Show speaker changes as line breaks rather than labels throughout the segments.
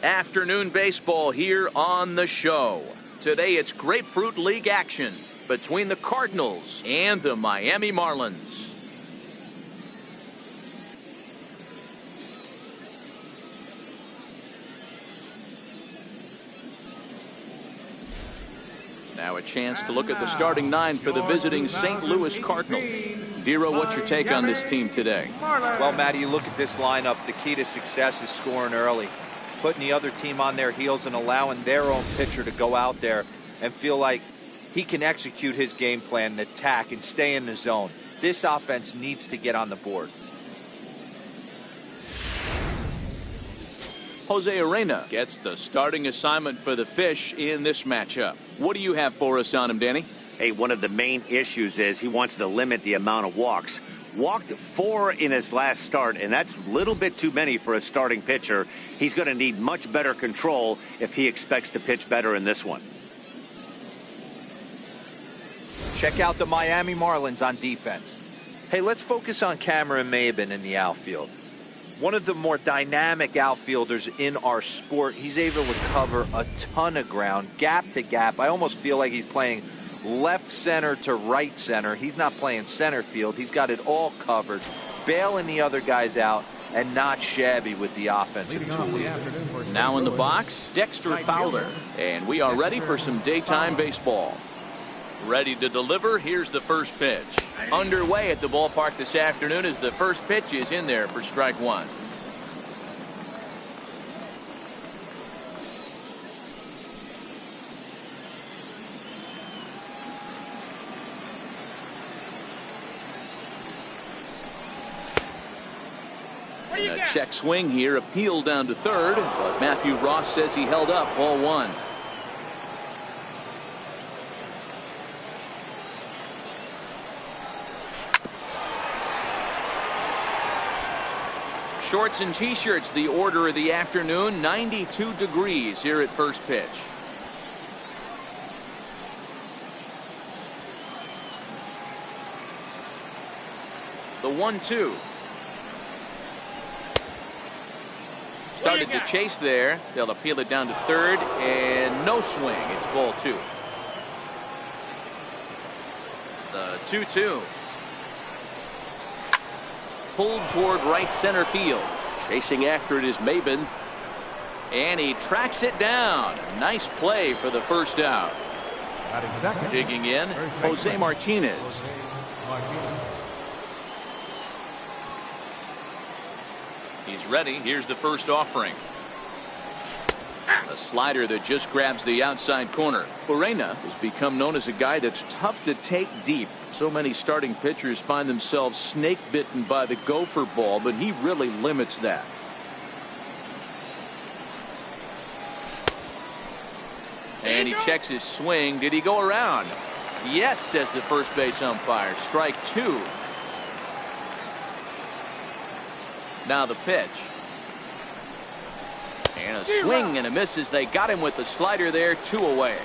Afternoon baseball here on the show. Today it's Grapefruit League action between the Cardinals and the Miami Marlins. Now a chance to look at the starting nine for the visiting St. Louis Cardinals. Dero, what's your take on this team today?
Well, Matty, you look at this lineup, the key to success is scoring early, putting the other team on their heels and allowing their own pitcher to go out there and feel like he can execute his game plan and attack and stay in the zone. This offense needs to get on the board.
Jose Arena gets the starting assignment for the Fish in this matchup. What do you have for us on him, Danny?
Hey, one of the main issues is he wants to limit the amount of walks. Walked 4 in his last start, and that's a little bit too many for a starting pitcher. He's going to need much better control if he expects to pitch better in this one.
Check out the Miami Marlins on defense. Hey, let's focus on Cameron Maybin in the outfield. One of the more dynamic outfielders in our sport. He's able to cover a ton of ground, gap to gap. I almost feel like he's playing left center to right center. He's not playing center field. He's got it all covered, bailing the other guys out, and not shabby with the offensive tools.
Now in the box, Dexter Fowler. And we are ready for some daytime baseball. Ready to deliver. Here's the first pitch. Underway at the ballpark this afternoon as the first pitch is in there for strike one. A check swing here, appeal down to third, but Matthew Ross says he held up ball one. Shorts and t-shirts, the order of the afternoon. 92 degrees here at first pitch. The 1-2. Started to chase there. They'll appeal it down to third, and no swing. It's ball two. The 2-2. Pulled toward right center field. Chasing after it is Maybin. And he tracks it down. Nice play for the first out. Digging in, Jose Martinez. He's ready. Here's the first offering. A slider that just grabs the outside corner. Arena has become known as a guy that's tough to take deep. So many starting pitchers find themselves snake bitten by the gopher ball, but he really limits that. And he checks his swing. Did he go around? Yes, says the first base umpire. Strike two. Now the pitch. And a swing and a miss as they got him with the slider there. 2 away.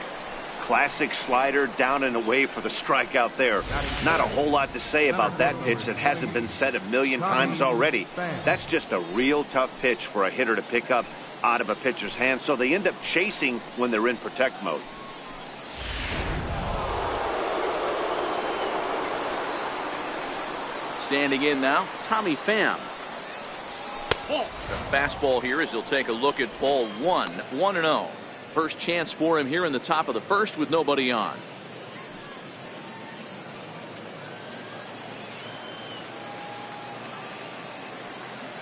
Classic slider, down and away for the strikeout there. Not a whole lot to say about that pitch that hasn't been said a million times already. That's just a real tough pitch for a hitter to pick up out of a pitcher's hand, so they end up chasing when they're in protect mode.
Standing in now, Tommy Pham. The fastball here as he'll take a look at ball one. 1-0. First chance for him here in the top of the first with nobody on.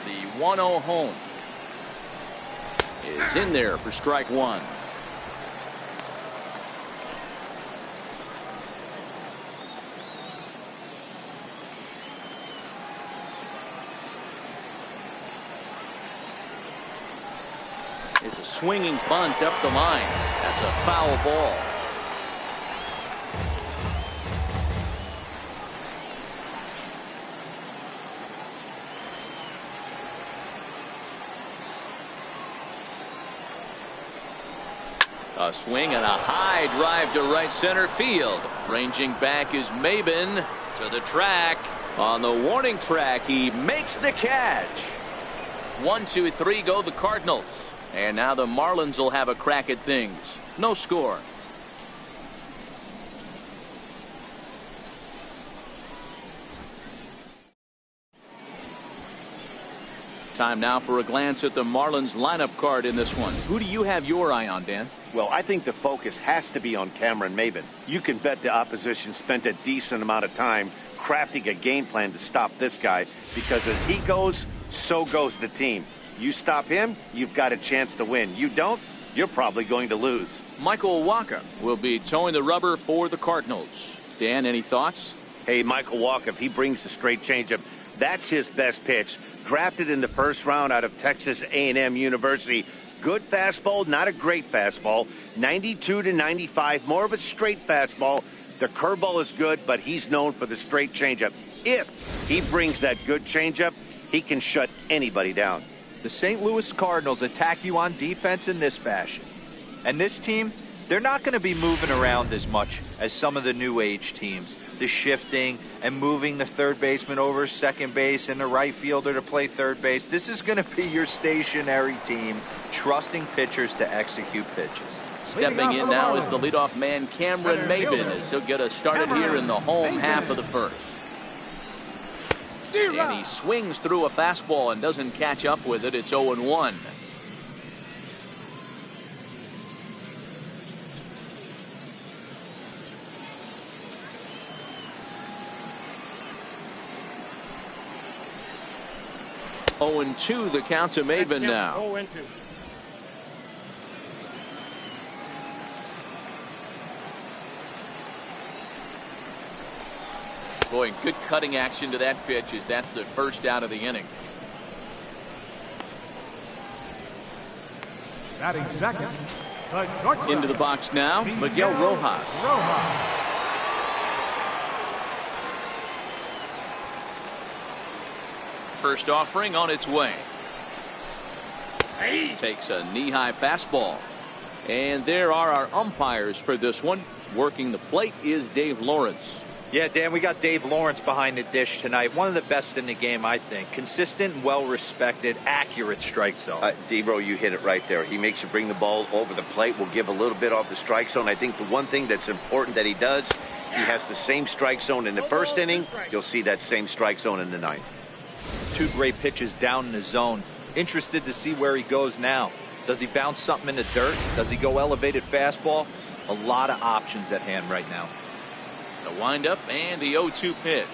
The 1-0 home is in there for strike one. It's a swinging bunt up the line. That's a foul ball. A swing and a high drive to right center field. Ranging back is Maybin to the track. On the warning track, he makes the catch. 1, 2, 3 go the Cardinals. And now the Marlins will have a crack at things. No score. Time now for a glance at the Marlins lineup card in this one. Who do you have your eye on, Dan?
Well, I think the focus has to be on Cameron Maybin. You can bet the opposition spent a decent amount of time crafting a game plan to stop this guy, because as he goes, so goes the team. You stop him, you've got a chance to win. You don't, you're probably going to lose.
Michael Wacha will be towing the rubber for the Cardinals. Dan, any thoughts?
Hey, Michael Wacha, if he brings the straight changeup, that's his best pitch. Drafted in the first round out of Texas A&M University. Good fastball, not a great fastball. 92 to 95, more of a straight fastball. The curveball is good, but he's known for the straight changeup. If he brings that good changeup, he can shut anybody down.
The St. Louis Cardinals attack you on defense in this fashion. And this team, they're not going to be moving around as much as some of the new age teams. The shifting and moving the third baseman over second base and the right fielder to play third base. This is going to be your stationary team, trusting pitchers to execute pitches.
Stepping in now is the leadoff man, Cameron Maybin, as he'll get us started here in the home half of the first. And he swings through a fastball and doesn't catch up with it. It's 0-1. Oh, and 2 the count to Maybin now.
0-2.
Boy, good cutting action to that pitch, as that's the first out of the inning.
Batting second.
Into the box now, Miguel Rojas. First offering on its way. Takes a knee-high fastball. And there are our umpires for this one. Working the plate is Dave Lawrence.
Yeah, Dan, we got Dave Lawrence behind the dish tonight. One of the best in the game, I think. Consistent and well-respected, accurate strike zone.
Debro, you hit it right there. He makes you bring the ball over the plate. Will give a little bit off the strike zone. I think the one thing that's important that he does, he has the same strike zone in the first inning. You'll see that same strike zone in the ninth.
2 great pitches down in the zone. Interested to see where he goes now. Does he bounce something in the dirt? Does he go elevated fastball? A lot of options at hand right now.
The windup and the 0-2 pitch.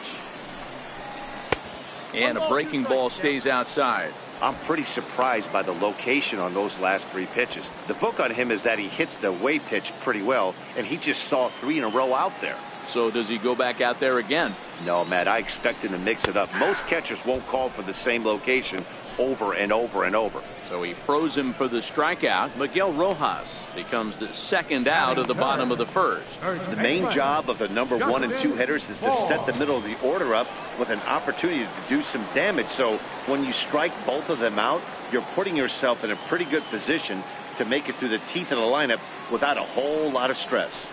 And a breaking ball stays outside.
I'm pretty surprised by the location on those last 3 pitches. The book on him is that he hits the away pitch pretty well, and he just saw 3 in a row out there.
So does he go back out there again?
No, Matt, I expect him to mix it up. Most catchers won't call for the same location over and over and over.
So he froze him for the strikeout. Miguel Rojas becomes the second out of the bottom of the first.
The main job of the number 1 and 2 hitters is to set the middle of the order up with an opportunity to do some damage. So when you strike both of them out, you're putting yourself in a pretty good position to make it through the teeth of the lineup without a whole lot of stress.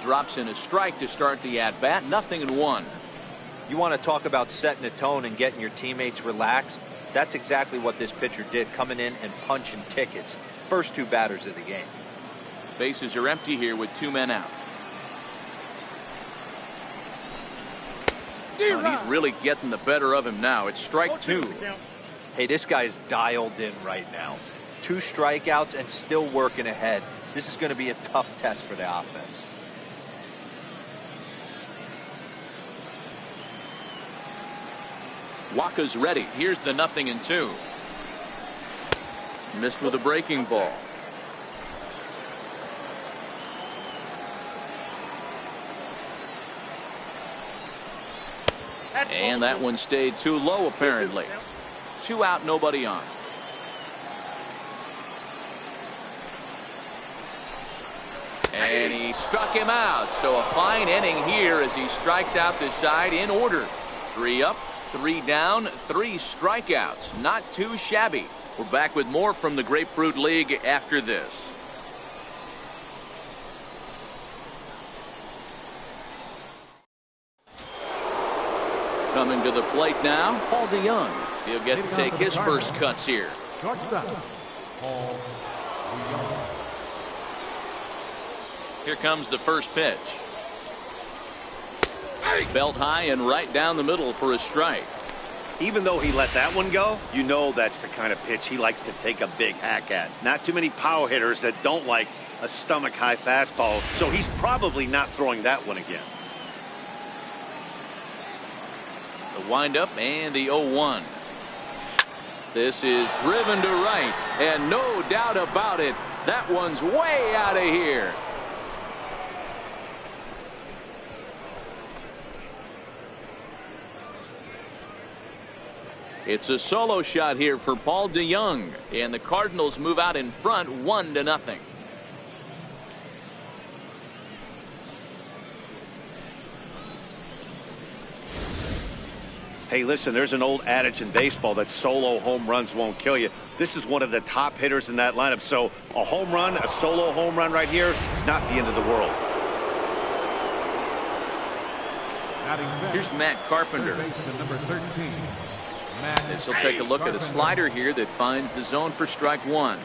Drops in a strike to start the at-bat. 0-1.
You want to talk about setting a tone and getting your teammates relaxed? That's exactly what this pitcher did, coming in and punching tickets. First 2 batters of the game.
Bases are empty here with 2 men out. Oh, he's really getting the better of him now. It's strike 2.
Hey, this guy's dialed in right now. 2 strikeouts and still working ahead. This is going to be a tough test for the offense.
Wacha's ready. Here's the 0-2. Missed with a breaking ball. And that one stayed too low, apparently. 2 out, nobody on. And he struck him out. So a fine inning here as he strikes out this side in order. 3 up, 3 down, 3 strikeouts. Not too shabby. We're back with more from the Grapefruit League after this. Coming to the plate now, Paul DeYoung. He'll get to take his first cuts here.
Shortstop, Paul DeYoung.
Here comes the first pitch. Belt high and right down the middle for a strike.
Even though he let that one go, you know that's the kind of pitch he likes to take a big hack at. Not too many power hitters that don't like a stomach-high fastball, so he's probably not throwing that one again.
The windup and the 0-1. This is driven to right, and no doubt about it, that one's way out of here. It's a solo shot here for Paul DeYoung, and the Cardinals move out in front 1-0.
Hey, listen, there's an old adage in baseball that solo home runs won't kill you. This is one of the top hitters in that lineup, so a home run, a solo home run right here is not the end of the world.
Here's Matt Carpenter.
Number 13.
This will take a look at a slider here that finds the zone for strike one.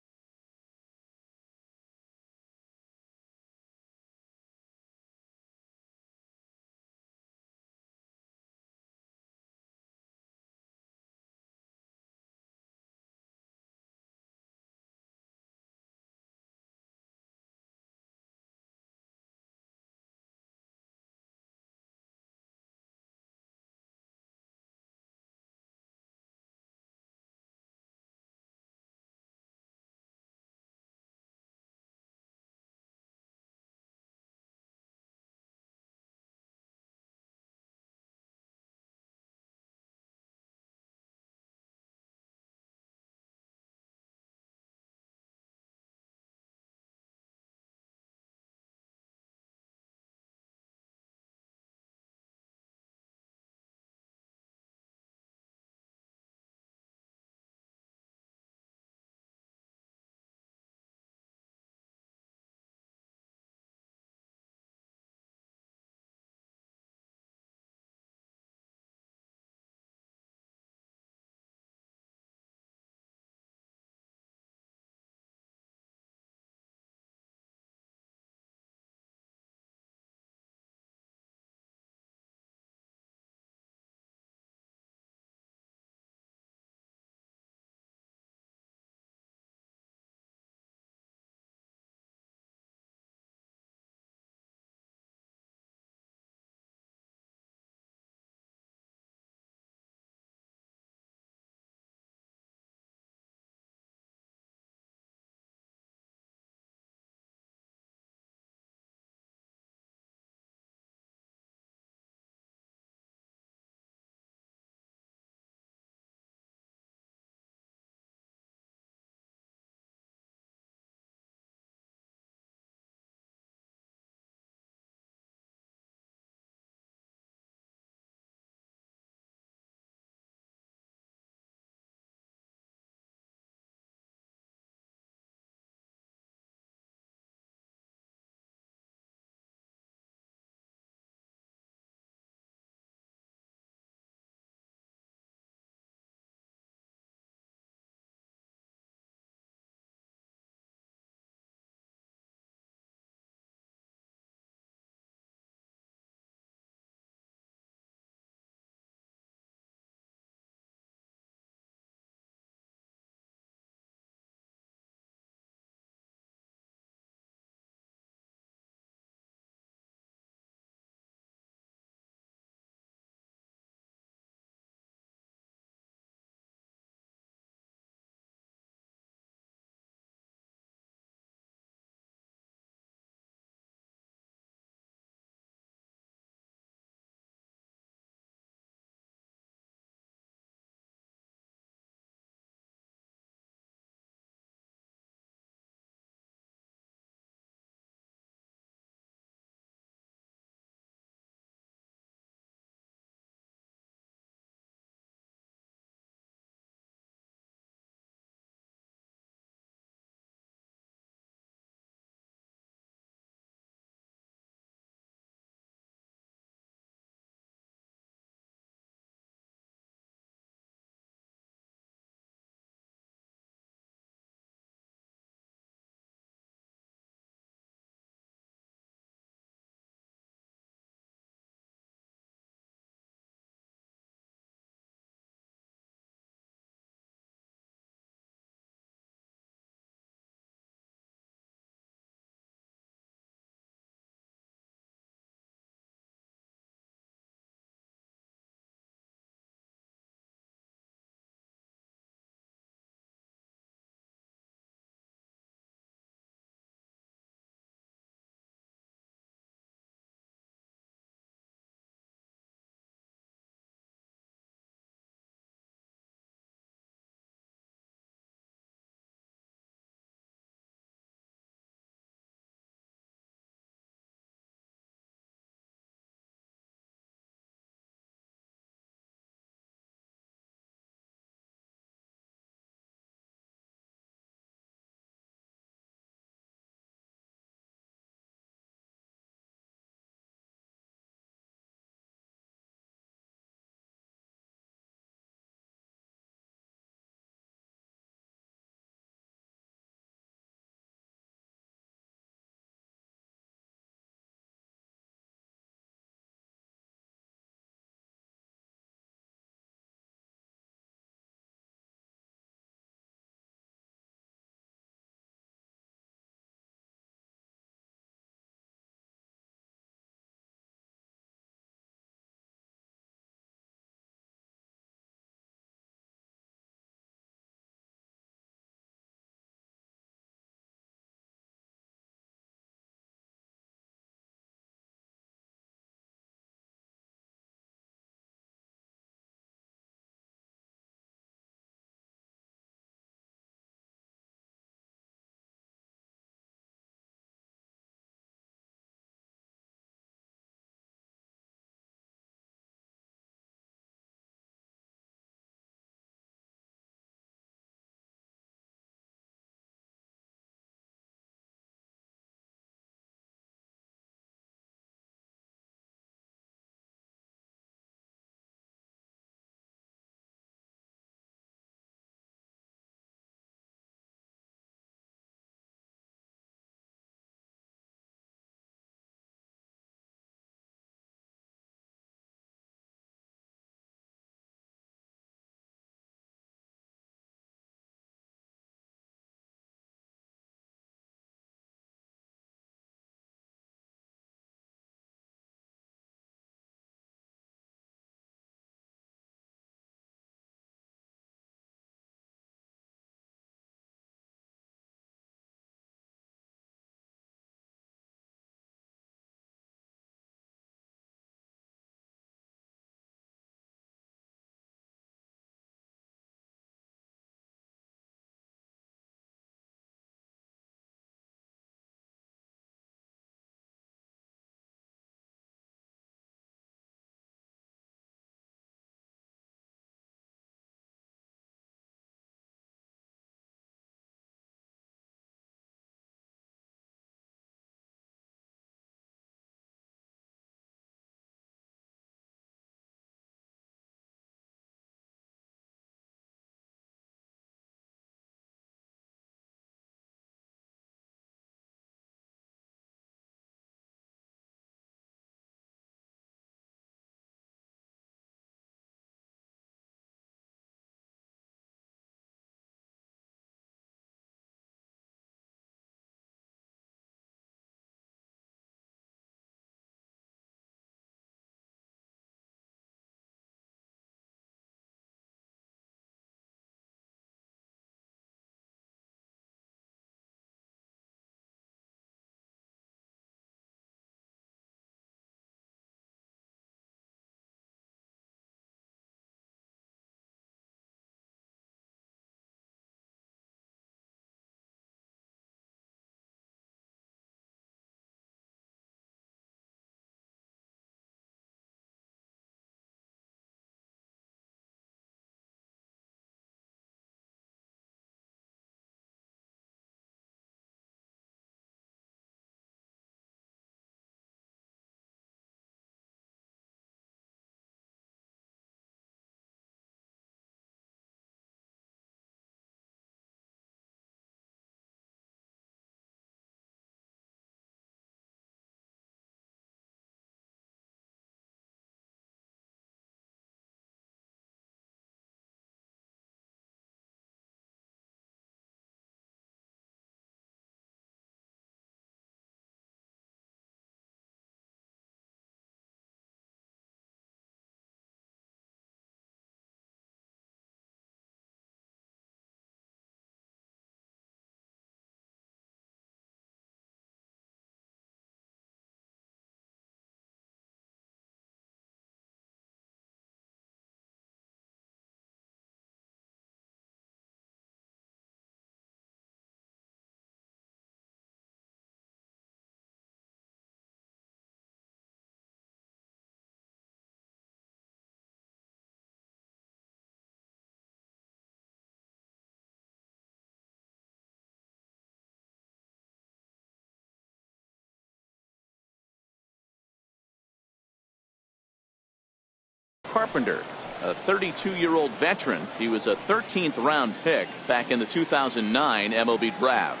Carpenter, a 32-year-old veteran. He was a 13th round pick back in the 2009 MLB draft.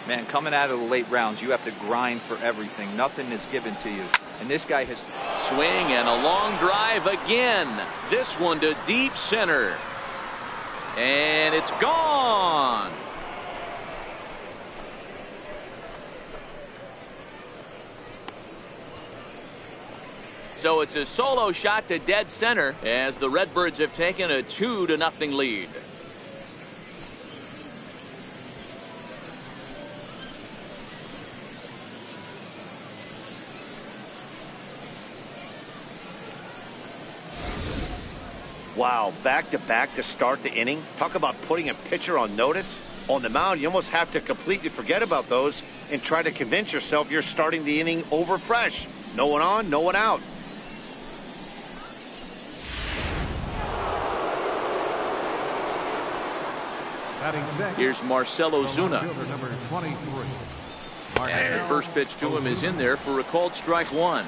Man, coming out of the late rounds, you have to grind for everything. Nothing is given to you. And this guy has
swing and a long drive again. This one to deep center. And it's gone. So it's a solo shot to dead center as the Redbirds have taken a 2-0 lead.
Wow, back-to-back to start the inning. Talk about putting a pitcher on notice. On the mound, you almost have to completely forget about those and try to convince yourself you're starting the inning over fresh. No one on, no one out.
Here's Marcelo Zuna.
Number 23.
As the first pitch to him is in there for a called strike one.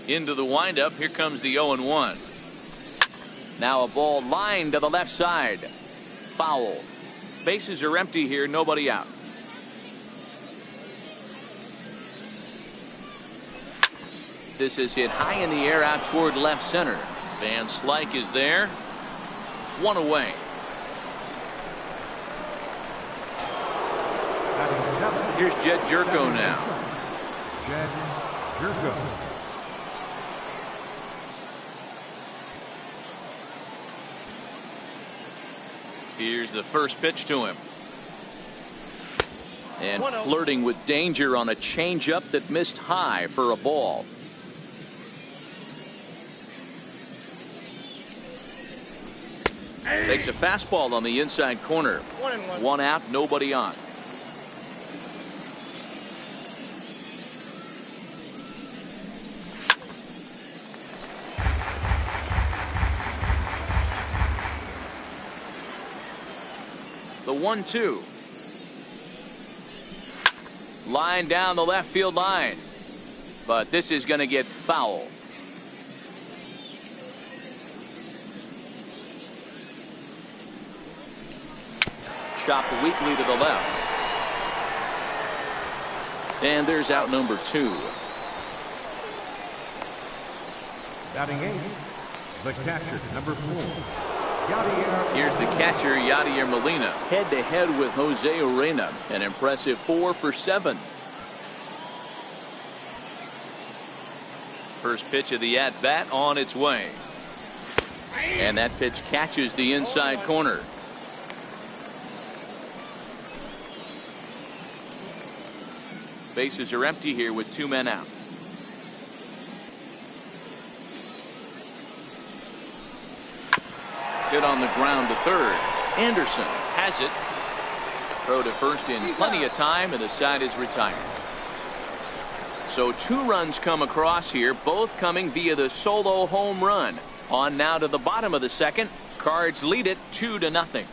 Into the windup. Here comes the 0-1. Now a ball lined to the left side. Foul. Bases are empty here. Nobody out. This is hit high in the air out toward left center. Van Slyke is there. One away. Here's Jed Jerko now.
Jed Jerko.
Here's the first pitch to him. And flirting with danger on a changeup that missed high for a ball. Takes a fastball on the inside corner.
1-1.
One out, nobody on. The 1-2. Line down the left field line. But this is going to get foul. Chopped weakly to the left. And there's out number 2.
Batting 8, the catcher, number 4.
Here's the catcher, Yadier Molina, head-to-head with Jose Urena. An impressive 4 for 7. First pitch of the at-bat on its way. And that pitch catches the inside corner. Bases are empty here with 2 men out. Hit on the ground to third. Anderson has it. Throw to first in plenty of time, and the side is retired. So 2 runs come across here, both coming via the solo home run. On now to the bottom of the second. Cards lead it 2-0.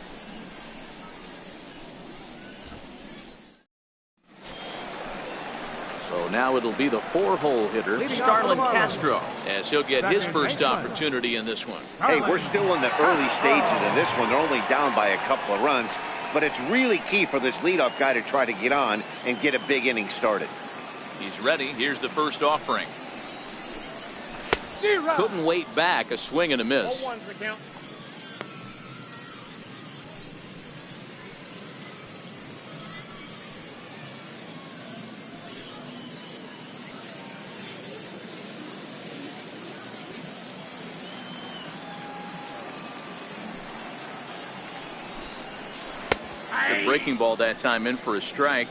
So now it'll be the 4-hole hitter, Starlin Castro, as he'll get his first opportunity in this one.
Hey, we're still in the early stages of this one. They're only down by a couple of runs, but it's really key for this leadoff guy to try to get on and get a big inning started.
He's ready. Here's the first offering. Couldn't wait back. A swing and a miss.
0-1's the count.
The breaking ball that time in for a strike.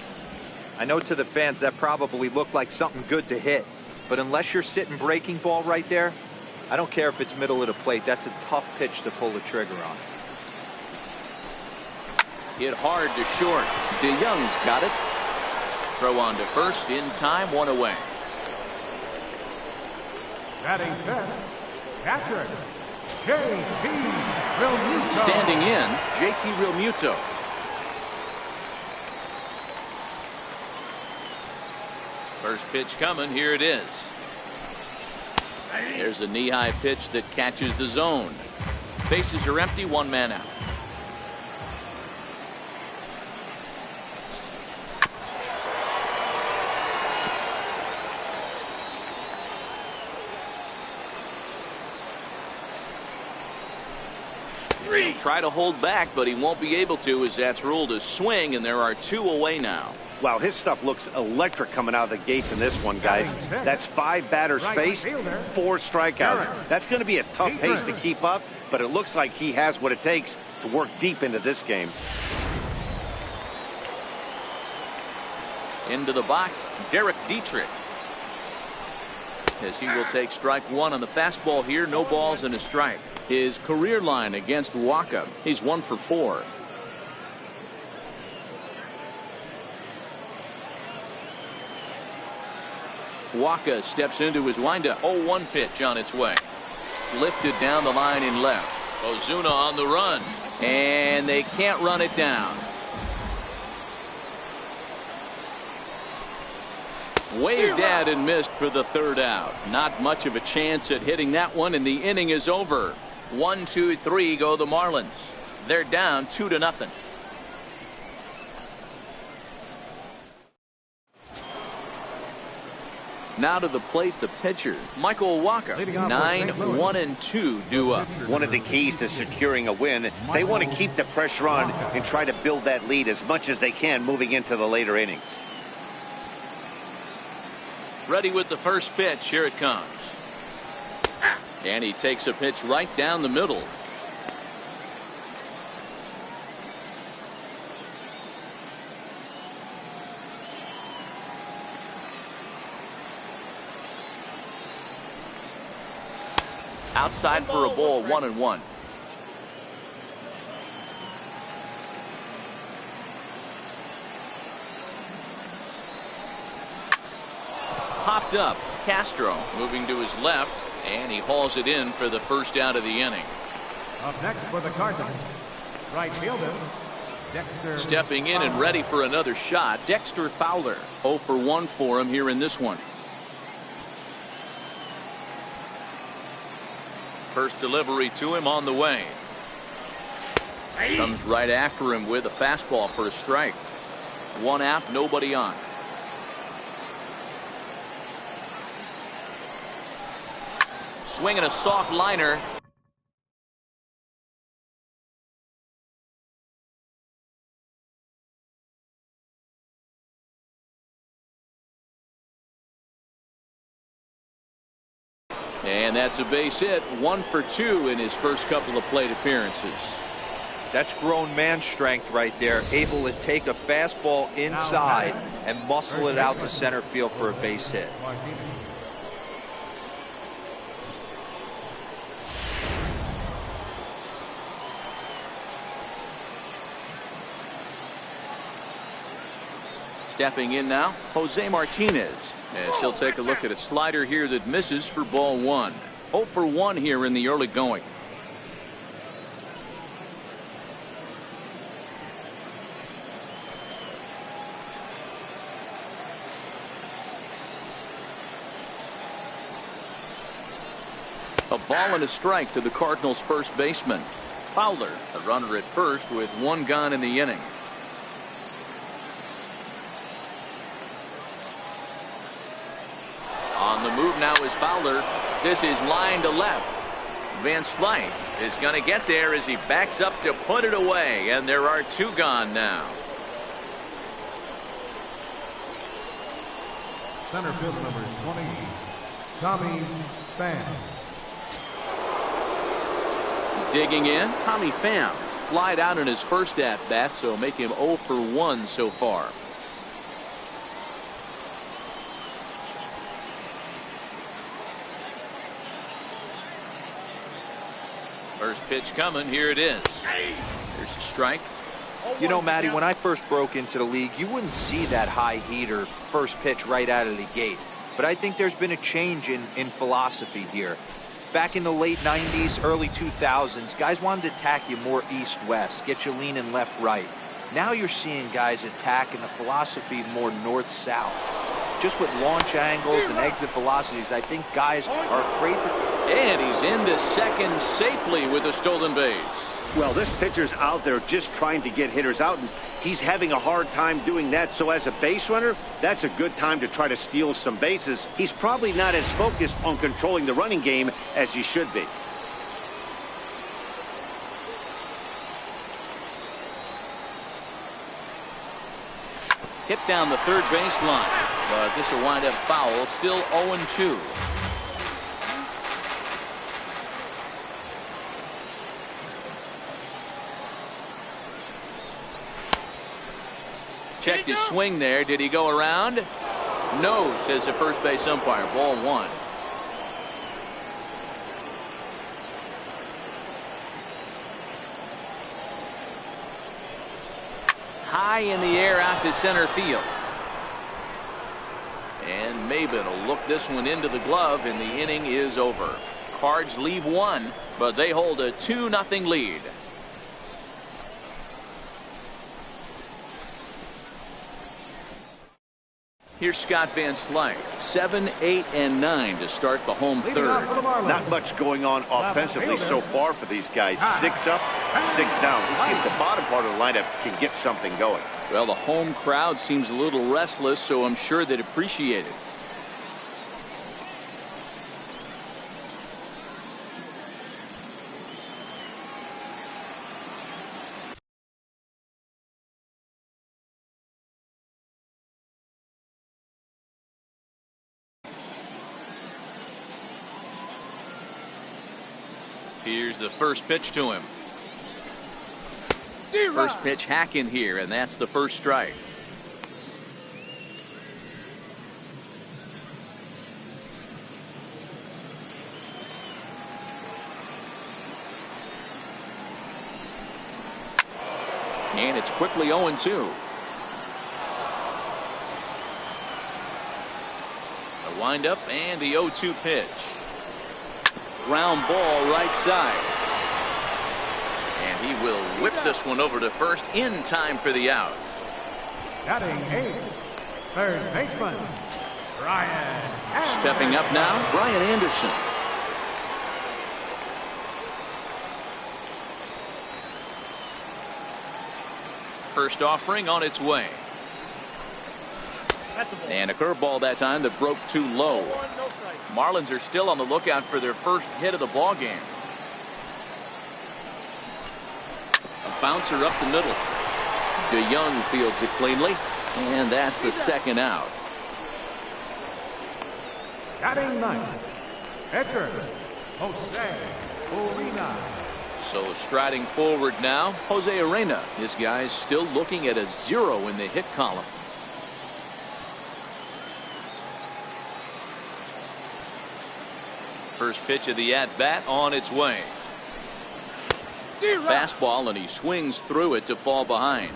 I know to the fans that probably looked like something good to hit, but unless you're sitting breaking ball right there, I don't care if it's middle of the plate. That's a tough pitch to pull the trigger on.
Hit hard to short. DeYoung's got it. Throw on to first in time, 1 away.
Batting fifth, catcher, J.T. Realmuto.
Standing in, JT Realmuto. First pitch coming. Here it is. There's a knee-high pitch that catches the zone. Bases are empty, 1 man out. He'll try to hold back, but he won't be able to, as that's ruled a swing, and there are 2 away now.
Wow, his stuff looks electric coming out of the gates in this one, guys. That's 5 batters faced, 4 strikeouts. That's going to be a tough pace to keep up, but it looks like he has what it takes to work deep into this game.
Into the box, Derek Dietrich. As he will take strike 1 on the fastball here. No balls and a strike. His career line against Waka, he's 1 for 4. Waka steps into his windup. 0-1 pitch on its way. Lifted down the line in left. Ozuna on the run. And they can't run it down. Waved at and missed for the 3rd out. Not much of a chance at hitting that one, and the inning is over. 1, 2, 3 go the Marlins. They're down 2-0. Now to the plate, the pitcher, Michael Waka. 9-1-2 due up.
One of the keys to securing a win, they want to keep the pressure on and try to build that lead as much as they can moving into the later innings.
Ready with the first pitch. Here it comes. And he takes a pitch right down the middle. Outside for a ball, 1-1. Popped up. Castro moving to his left, and he hauls it in for the first out of the inning.
Up next for the Cardinals, right fielder, Dexter.
Stepping in and ready for another shot, Dexter Fowler. 0 for 1 for him here in this one. First delivery to him on the way. Comes right after him with a fastball for a strike. 1 out, nobody on. Swinging a soft liner. And that's a base hit. 1 for 2 in his first couple of plate appearances.
That's grown man strength right there. Able to take a fastball inside and muscle it out to center field for a base hit.
Stepping in now, Jose Martinez, as he'll take a look at a slider here that misses for ball 1. 0 for 1 here in the early going. A ball and a strike to the Cardinals' first baseman. Fowler, a runner at first with 1 gone in the inning. On the move now is Fowler. This is line to left. Van Slyke is going to get there as he backs up to put it away, and there are 2 gone now.
Center field number 20, Tommy Pham.
Digging in, Tommy Pham flied out in his first at bat, so make him 0 for 1 so far. First pitch coming. Here it is. There's a strike.
You know, Matty, when I first broke into the league, you wouldn't see that high heater first pitch right out of the gate. But I think there's been a change in philosophy here. Back in the late 90s, early 2000s, guys wanted to attack you more east-west, get you leaning left-right. Now you're seeing guys attacking the philosophy more north-south. Just with launch angles and exit velocities, I think guys are afraid to...
And he's into second safely with a stolen base.
Well, this pitcher's out there just trying to get hitters out, and he's having a hard time doing that. So as a base runner, that's a good time to try to steal some bases. He's probably not as focused on controlling the running game as he should be.
Hit down the third baseline, but this will wind up foul. Still 0-2. Checked his swing there. Did he go around? No, says the first base umpire. Ball 1. High in the air out to center field. And Maben will look this one into the glove, and the inning is over. Cards leave 1, but they hold a 2-0 lead. Here's Scott Van Slyke. 7, 8, and 9 to start the home third.
Not much going on offensively so far for these guys. 6 up, 6 down. Let's see if the bottom part of the lineup can get something going.
Well, the home crowd seems a little restless, so I'm sure they'd appreciate it. Here's the first pitch to him. First pitch hack in here, and that's the first strike. And it's quickly 0-2. The windup and the 0-2 pitch. Ground ball right side. And he will whip this one over to first in time for the out.
Batting 8, third baseman, Brian Anderson.
Stepping up now, Brian Anderson. First offering on its way. And a curveball that time that broke too low. Marlins are still on the lookout for their first hit of the ball game. A bouncer up the middle. DeYoung fields it cleanly, and that's the second out.
Batting 9, Pitcher, Jose Urena.
So striding forward now, Jose Urena. This guy's still looking at a 0 in the hit column. First pitch of the at-bat on its way. Fastball, and he swings through it to fall behind.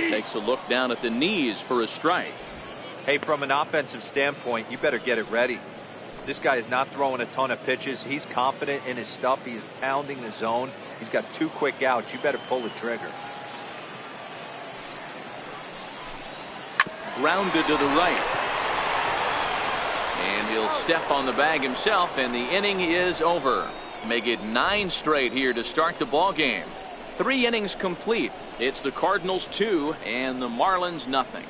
Takes a look down at the knees for a strike.
Hey, from an offensive standpoint, you better get it ready. This guy is not throwing a ton of pitches. He's confident in his stuff. He's pounding the zone. He's got 2 quick outs. You better pull the trigger. Grounded to the right.
And he'll step on the bag himself, and the inning is over. Make it 9 straight here to start the ball game. 3 innings complete. It's the Cardinals 2 and the Marlins nothing.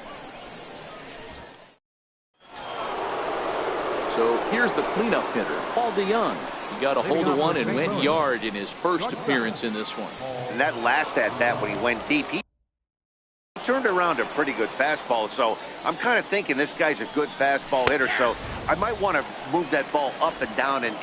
So here's the cleanup hitter, Paul DeYoung. He got a hold of one and went yard in his first appearance in this one.
And that last at bat when he went deep, he turned around a pretty good fastball. So I'm kind of thinking this guy's a good fastball hitter. So I might want to move that ball up and down and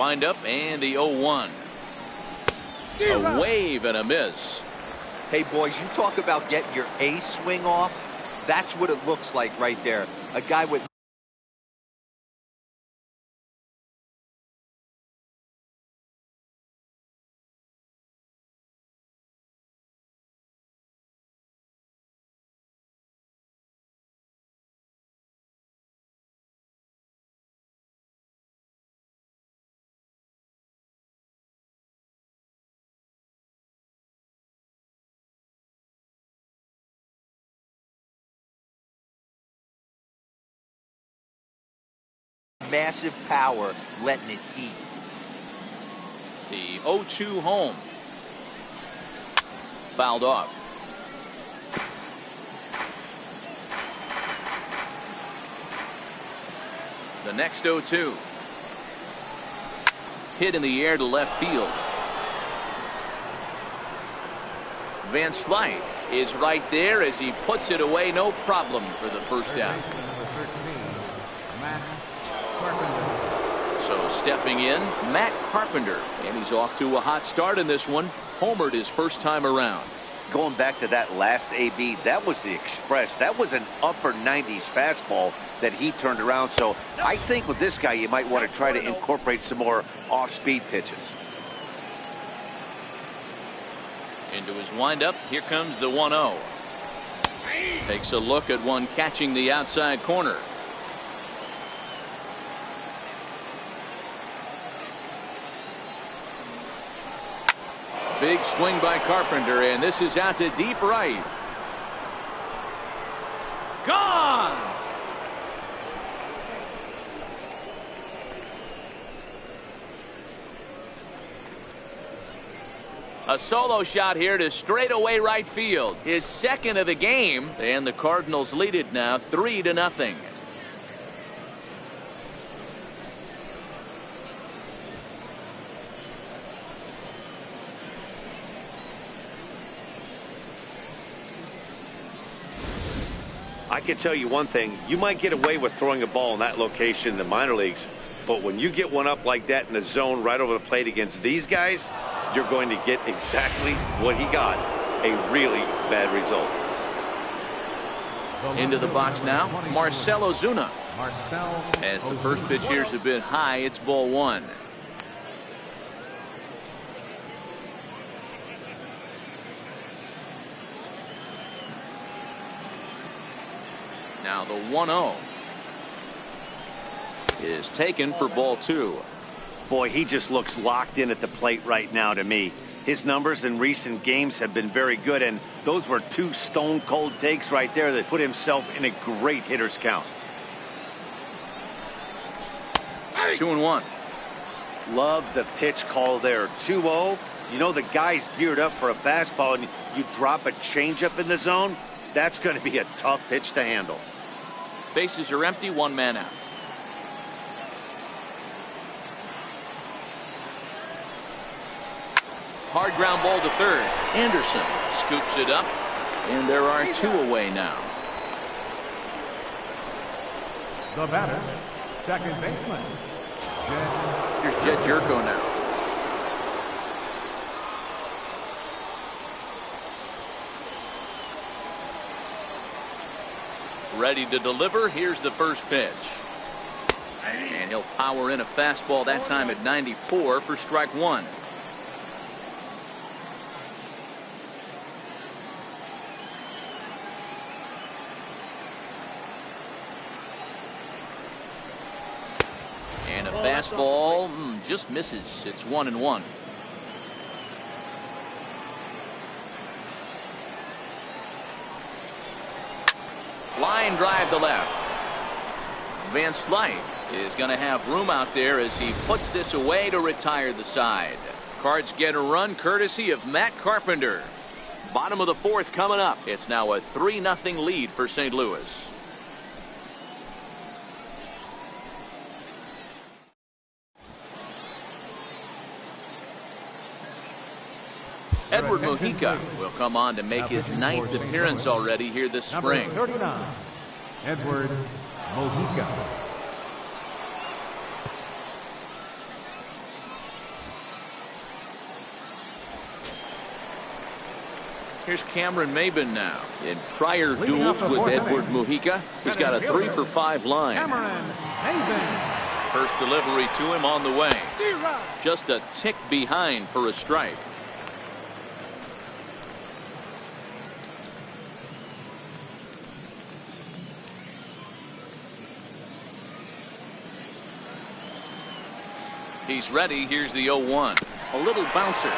windup and the 0-1. A wave and a miss.
Hey, boys, you talk about getting your A swing off. That's what it looks like right there. A guy with massive power letting it eat.
The 0-2 home. Fouled off. The next 0-2. Hit in the air to left field. Van Slyke is right there as he puts it away. No problem for the first out. So stepping in, Matt Carpenter, and he's off to a hot start in this one. Homered his first time around.
Going back to that last AB, that was the express. That was an upper 90s fastball that he turned around. So I think with this guy, you might want to try to incorporate some more off-speed pitches.
Into his windup, here comes the 1-0. Takes a look at one catching the outside corner. Big swing by Carpenter, and this is out to deep right. Gone! A solo shot here to straightaway right field. His second of the game, and the Cardinals lead it now 3-0.
I can tell you one thing, you might get away with throwing a ball in that location in the minor leagues, but when you get one up like that in the zone right over the plate against these guys, you're going to get exactly what he got, a really bad result.
Into the box now, Marcell Ozuna. As the first pitch here is a bit high, it's ball one. Now the 1-0 is taken for ball two.
Boy, he just looks locked in at the plate right now to me. His numbers in recent games have been very good, and those were two stone-cold takes right there that put himself in a great hitter's count.
2-1.
Love the pitch call there. 2-0. You know the guy's geared up for a fastball, and you drop a changeup in the zone, that's going to be a tough pitch to handle.
Bases are empty, one man out. Hard ground ball to third. Anderson scoops it up, and there are two away now.
The batter, second baseman.
Here's Jed Jerko now. Ready to deliver. Here's the first pitch. And he'll power in a fastball, that time at 94 for strike one. And a fastball just misses. It's 1-1. Line drive to left. Van Slyke is going to have room out there as he puts this away to retire the side. Cards get a run courtesy of Matt Carpenter. Bottom of the fourth coming up. It's now a 3-0 lead for St. Louis. Edward Mojica will come on to make his 9th appearance already here this spring.
Number 39, Edward Mojica.
Here's Cameron Maben now. In prior
Leading off
duels
the
with
fourth
Edward
inning,
Mujica, he's got a 3 for 5 line.
Cameron Maben.
First delivery to him on the way. Just a tick behind for a strike. He's ready. Here's the 0-1. A little bouncer.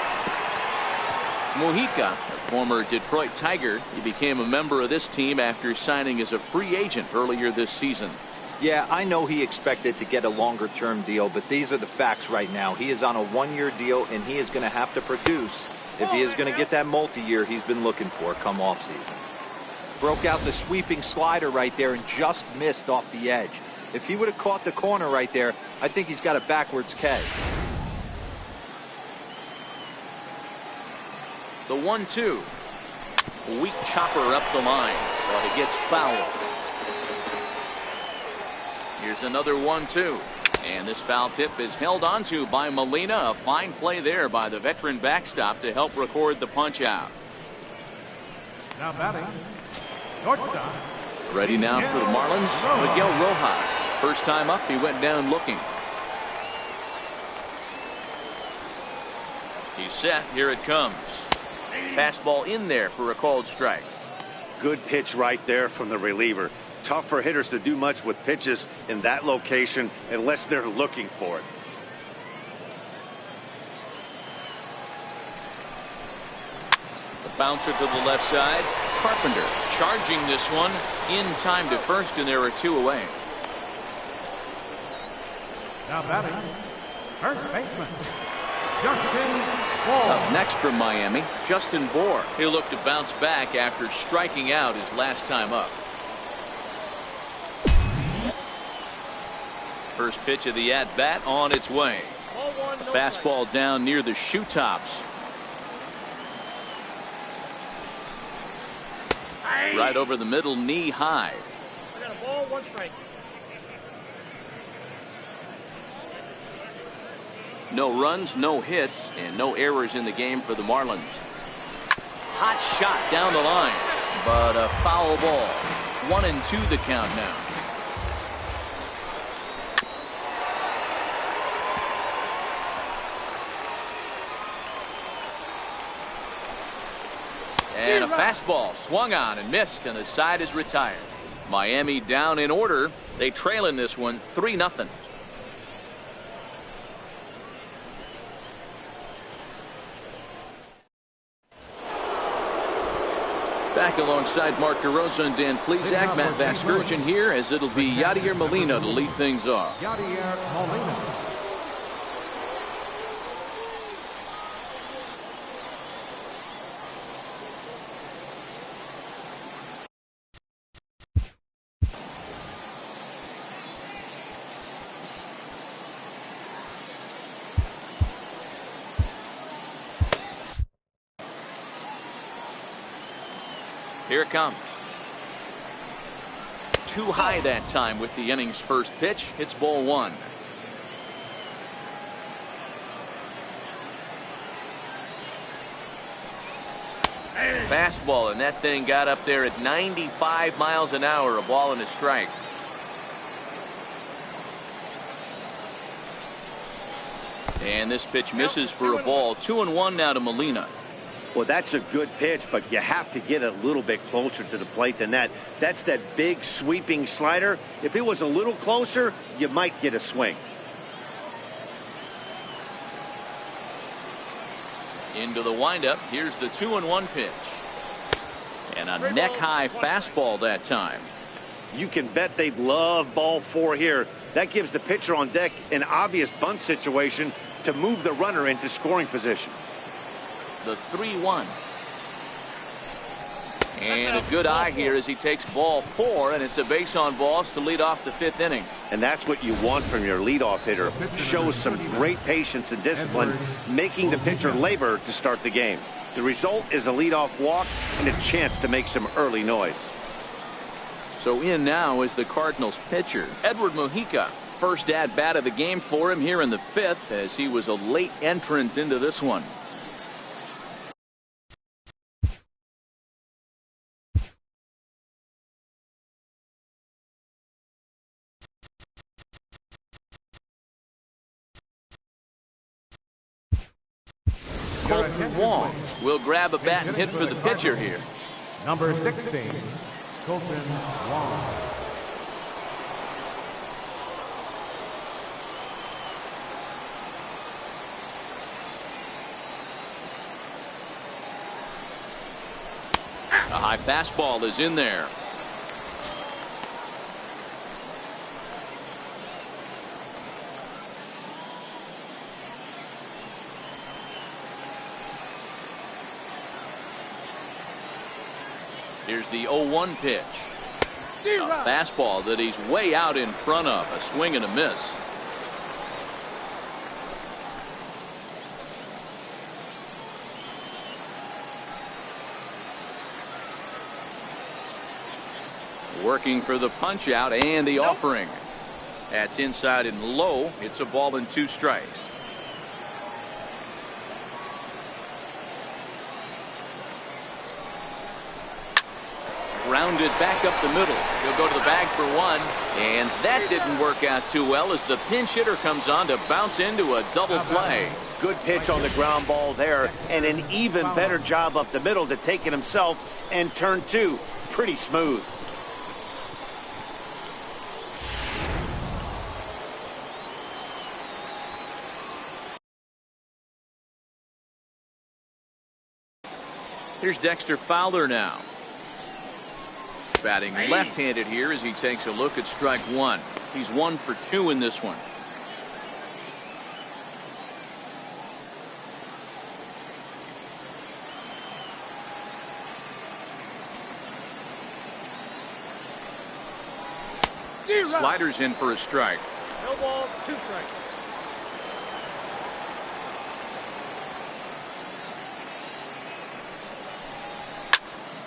Mujica, a former Detroit Tiger, he became a member of this team after signing as a free agent earlier this season.
Yeah, I know he expected to get a longer-term deal, but these are the facts right now. He is on a one-year deal, and he is going to have to produce if he is going to get that multi-year he's been looking for come off-season. Broke out the sweeping slider right there and just missed off the edge. If he would have caught the corner right there, I think he's got a backwards K.
The 1-2. Weak chopper up the line, but it gets fouled. Here's another 1-2. And this foul tip is held onto by Molina. A fine play there by the veteran backstop to help record the punch out.
Now batting, shortstop.
Ready now for the Marlins, Miguel Rojas. First time up, he went down looking. He's set. Here it comes. Fastball in there for a called strike.
Good pitch right there from the reliever. Tough for hitters to do much with pitches in that location unless they're looking for it.
The bouncer to the left side. Carpenter charging this one in time to first, and there are 2 away.
Now batting, first baseman, Justin Bohr.
Up next from Miami, Justin Bohr. He'll look to bounce back after striking out his last time up. First pitch of the at-bat on its way. A fastball down near the shoe tops. Right over the middle, knee high.
I got a ball, 1 strike.
No runs, no hits, and no errors in the game for the Marlins. Hot shot down the line, but a foul ball. 1-2 the count now. And a fastball swung on and missed, and the side is retired. Miami down in order. They trail in this one 3-0. Back alongside Mark DeRosa and Dan Plesac, Matt Vasgersian here, as it'll be Yadier Molina to lead things off.
Yadier Molina.
Here it comes. Too high that time with the inning's first pitch. It's ball 1. Fastball, and that thing got up there at 95 miles an hour. A ball and a strike. And this pitch misses for a ball. 2-1 now to Molina.
Well, that's a good pitch, but you have to get a little bit closer to the plate than that. That's that big sweeping slider. If it was a little closer, you might get a swing.
Into the windup. Here's the 2-1 pitch. And a neck-high fastball that time.
You can bet they love ball 4 here. That gives the pitcher on deck an obvious bunt situation to move the runner into scoring position.
The 3-1. And a good eye here as he takes ball 4, and it's a base on balls to lead off the 5th inning.
And that's what you want from your leadoff hitter. Shows some great patience and discipline, making the pitcher labor to start the game. The result is a leadoff walk and a chance to make some early noise.
So in now is the Cardinals pitcher, Edward Mujica. First at bat of the game for him here in the 5th, as he was a late entrant into this one. Wong will grab a bat and hit for the pitcher here.
Number 16, Colton Wong.
A high fastball is in there. Here's the 0-1 pitch. A fastball that he's way out in front of. A swing and a miss. Working for the punch out and the offering. That's inside and low. It's a ball and 2 strikes. Grounded back up the middle. He'll go to the bag for 1. And that didn't work out too well as the pinch hitter comes on to bounce into a double play.
Good pitch on the ground ball there, and an even better job up the middle to take it himself, and turn 2. Pretty smooth.
Here's Dexter Fowler now. Batting left-handed here as he takes a look at strike 1. He's 1 for 2 in this one. Sliders in for a strike.
No balls, 2 strikes.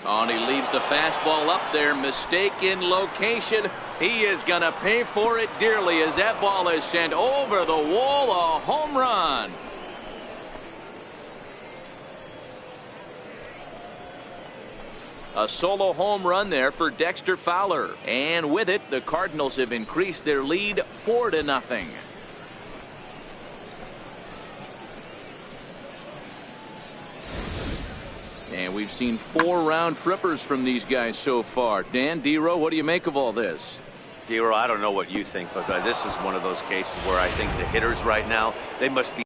Oh, and he leaves the fastball up there. Mistaken location. He is going to pay for it dearly as that ball is sent over the wall. A home run. A solo home run there for Dexter Fowler. And with it, the Cardinals have increased their lead 4-0. And we've seen 4 round trippers from these guys so far. Dan, D-Row, what do you make of all this?
D-Row, I don't know what you think, but this is one of those cases where I think the hitters right now, they must be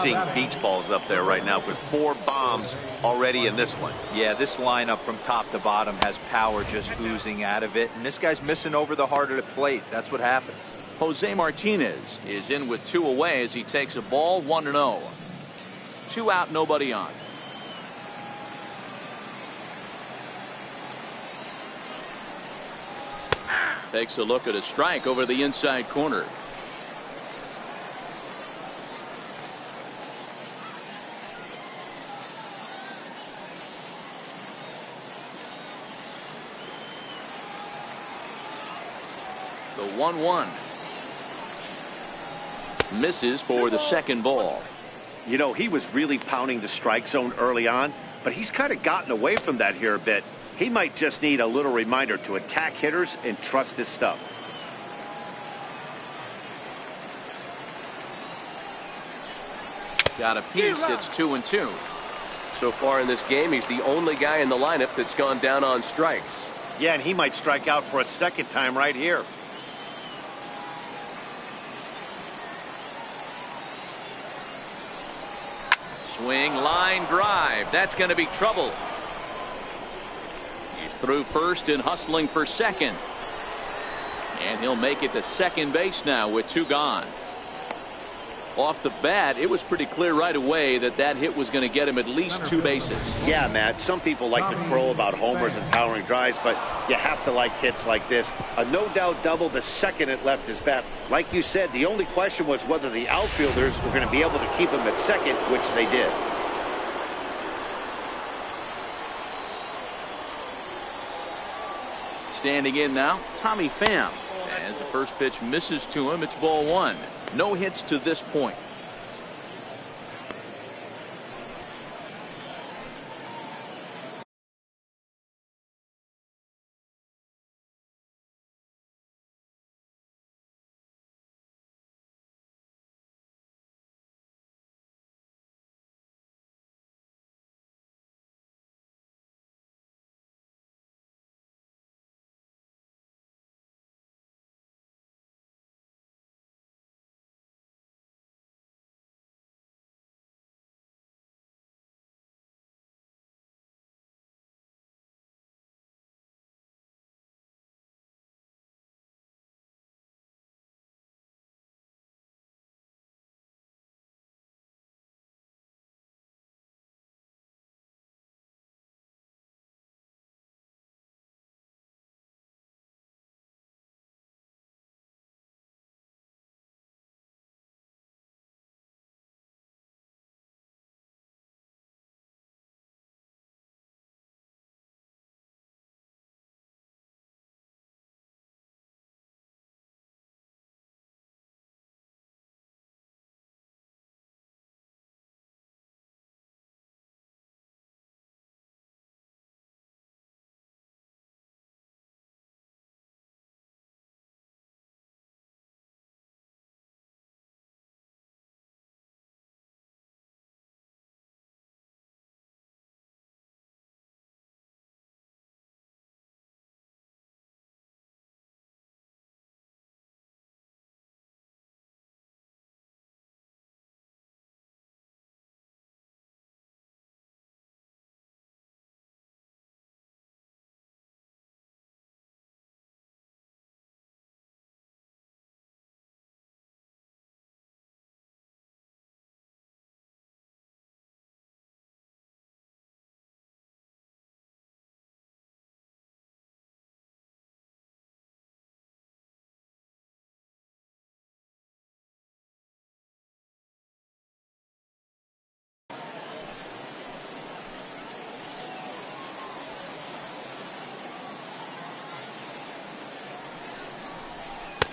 seeing beach balls up there right now with 4 bombs already in this one.
Yeah, this lineup from top to bottom has power just oozing out of it, and this guy's missing over the heart of the plate. That's what happens.
Jose Martinez is in with 2 away as he takes a ball 1-0. 2 out, nobody on. Takes a look at a strike over the inside corner. The 1-1 misses for the second ball.
You know, he was really pounding the strike zone early on, but he's kind of gotten away from that here a bit. He might just need a little reminder to attack hitters and trust his stuff.
Got a piece. It's 2-2.
So far in this game, he's the only guy in the lineup that's gone down on strikes.
Yeah, and he might strike out for a second time right here.
Swing, line drive. That's going to be trouble. He's through first and hustling for second. And he'll make it to second base now with 2 gone. Off the bat, it was pretty clear right away that that hit was going to get him at least 2 bases.
Yeah, Matt, some people like to crow about homers and towering drives, but you have to like hits like this. A no-doubt double the second it left his bat. Like you said, the only question was whether the outfielders were going to be able to keep him at second, which they did.
Standing in now, Tommy Pham. As the first pitch misses to him, it's ball 1. No hits to this point.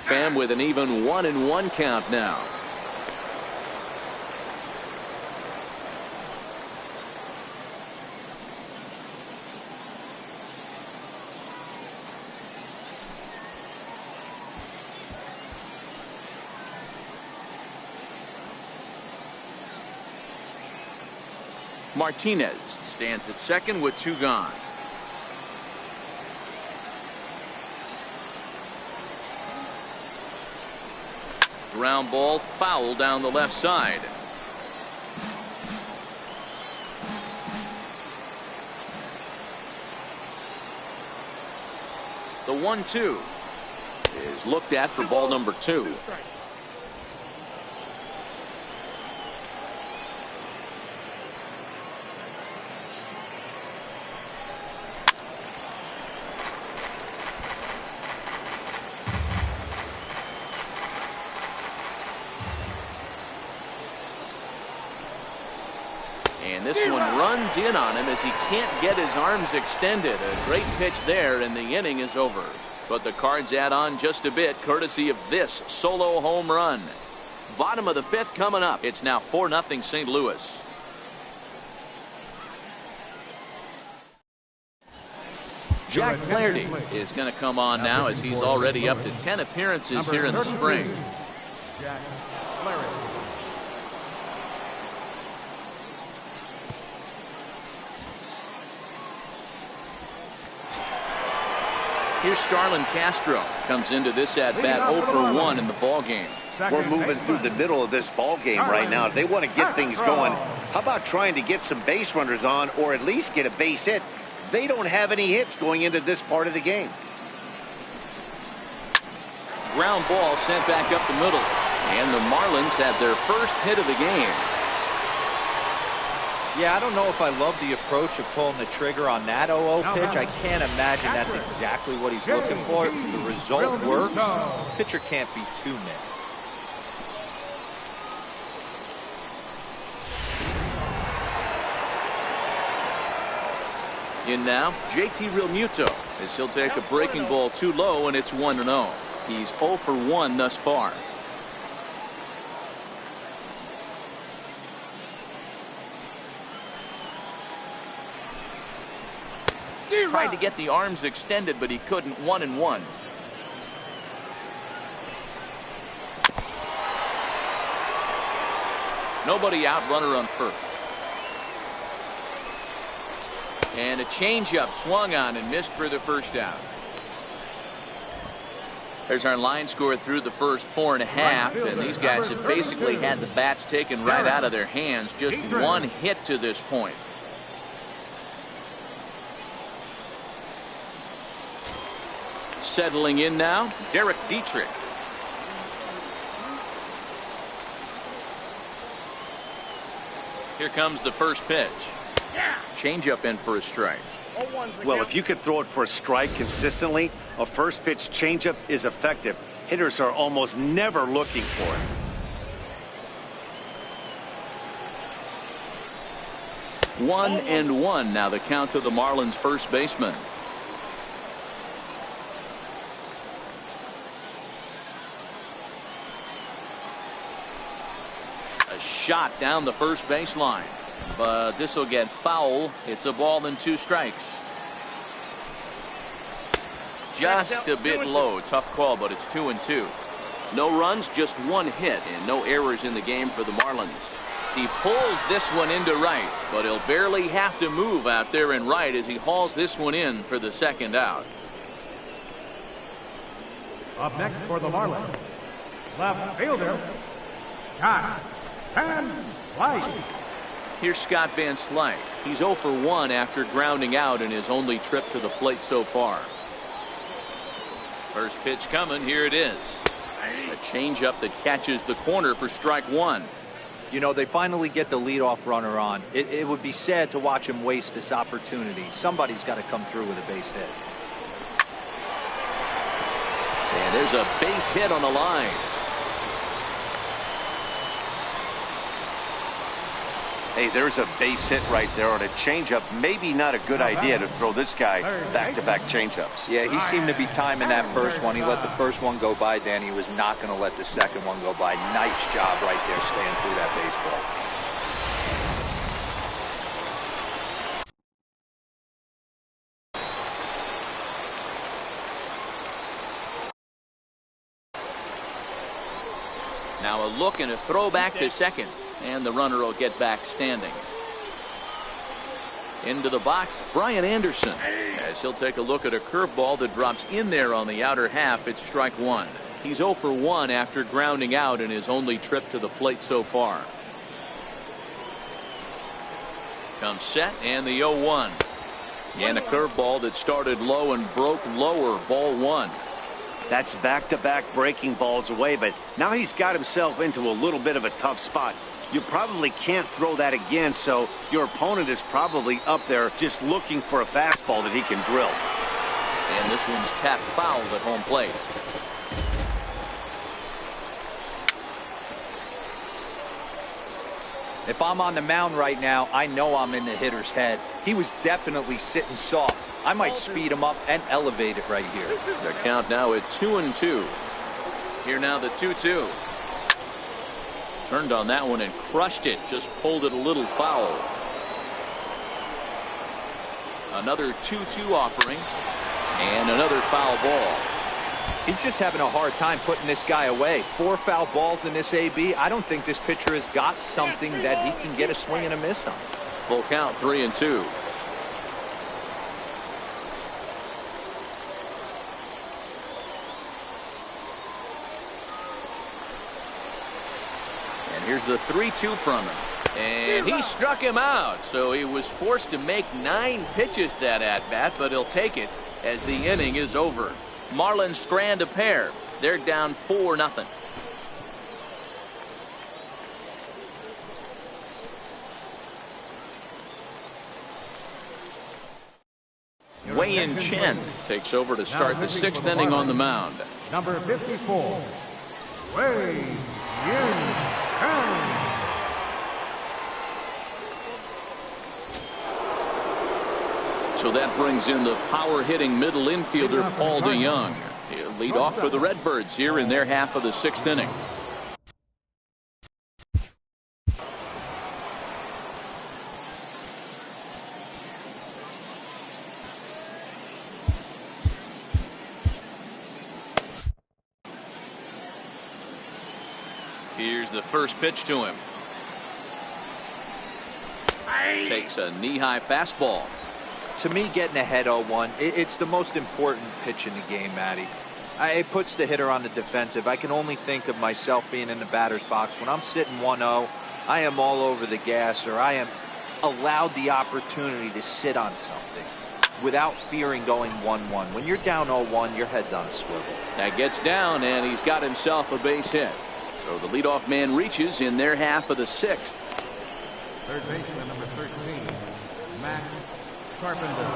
Pham with an even 1-1 count now. Martinez stands at second with 2 gone. Ground ball foul down the left side. The 1-2 is looked at for ball number 2. And this one runs in on him as he can't get his arms extended. A great pitch there, and the inning is over. But the Cards add on just a bit, courtesy of this solo home run. Bottom of the 5th coming up. It's now 4-0 St. Louis. Jack Flaherty is going to come on now as he's already up to 10 appearances here in the spring.
Jack Flaherty.
Here's Starlin Castro. Comes into this at bat 0 for 1 in the ball game.
We're moving through the middle of this ball game right now. They want to get things going. How about trying to get some base runners on, or at least get a base hit? They don't have any hits going into this part of the game.
Ground ball sent back up the middle. And the Marlins have their first hit of the game.
Yeah, I don't know if I love the approach of pulling the trigger on that 0-0 pitch. I can't imagine that's exactly what he's looking for. The result works. Pitcher can't be too mad.
In now, JT Realmuto, as he'll take a breaking ball too low, and it's 1-0. He's 0 for 1 thus far. Tried to get the arms extended, but he couldn't. 1-1. Nobody out, runner on first. And a changeup swung on and missed for the first out. There's our line score through the first 4.5, and these guys have basically had the bats taken right out of their hands. Just one hit to this point. Settling in now, Derek Dietrich. Here comes the first pitch. Changeup in for a strike.
Well, if you could throw it for a strike consistently, a first pitch changeup is effective. Hitters are almost never looking for it.
1-1 now, the count to the Marlins first baseman. A shot down the first baseline, but this will get foul. It's a ball and 2 strikes. Just a bit low. Tough call, but it's 2-2. No runs, just 1 hit, and no errors in the game for the Marlins. He pulls this one into right, but he'll barely have to move out there in right as he hauls this one in for the second out.
Up next for the Marlins, left fielder, Scott Van Slyke.
Here's Scott Van Slyke. He's 0 for 1 after grounding out in his only trip to the plate so far. First pitch coming. Here it is. A changeup that catches the corner for strike 1.
You know, they finally get the leadoff runner on. It would be sad to watch him waste this opportunity. Somebody's got to come through with a base hit.
And there's a base hit on the line.
Hey, there's a base hit right there on a changeup. Maybe not a good idea to throw this guy back-to-back changeups.
Yeah, he seemed to be timing that first one. He let the first one go by, Dan. He was not going to let the second one go by. Nice job right there staying through that baseball.
Now a look and a throw back to second. And the runner will get back standing. Into the box, Brian Anderson, as he'll take a look at a curveball that drops in there on the outer half. It's strike 1. He's 0 for 1 after grounding out in his only trip to the plate so far. Comes set and the 0-1. And a curveball that started low and broke lower. Ball 1.
That's back-to-back breaking balls away, but now he's got himself into a little bit of a tough spot. You probably can't throw that again, so your opponent is probably up there just looking for a fastball that he can drill.
And this one's tapped foul at home plate.
If I'm on the mound right now, I know I'm in the hitter's head. He was definitely sitting soft. I might speed him up and elevate it right here.
The count now at 2-2. Here now the 2-2. Turned on that one and crushed it. Just pulled it a little foul. Another 2-2 offering. And another foul ball.
He's just having a hard time putting this guy away. 4 foul balls in this AB. I don't think this pitcher has got something that he can get a swing and a miss on.
Full count, 3-2. Here's the 3-2 from him. And he struck him out. So he was forced to make 9 pitches that at-bat, but he'll take it as the inning is over. Marlins strand a pair. They're down 4-0. Wei-Yin Chen takes over to start the 6th inning on the mound.
Number 54, Wei-Yin Chen.
So that brings in the power-hitting middle infielder Paul DeYoung. He'll lead off for the Redbirds here in their half of the 6th inning. Here's the first pitch to him. Takes a knee-high fastball.
To me, getting ahead 0-1, it's the most important pitch in the game, Matty. It puts the hitter on the defensive. I can only think of myself being in the batter's box. When I'm sitting 1-0, I am all over the gas, or I am allowed the opportunity to sit on something without fearing going 1-1. When you're down 0-1, your head's on a swivel.
That gets down, and he's got himself a base hit. So the leadoff man reaches in their half of the 6th.
Third baseman, number 13, Matt Carpenter.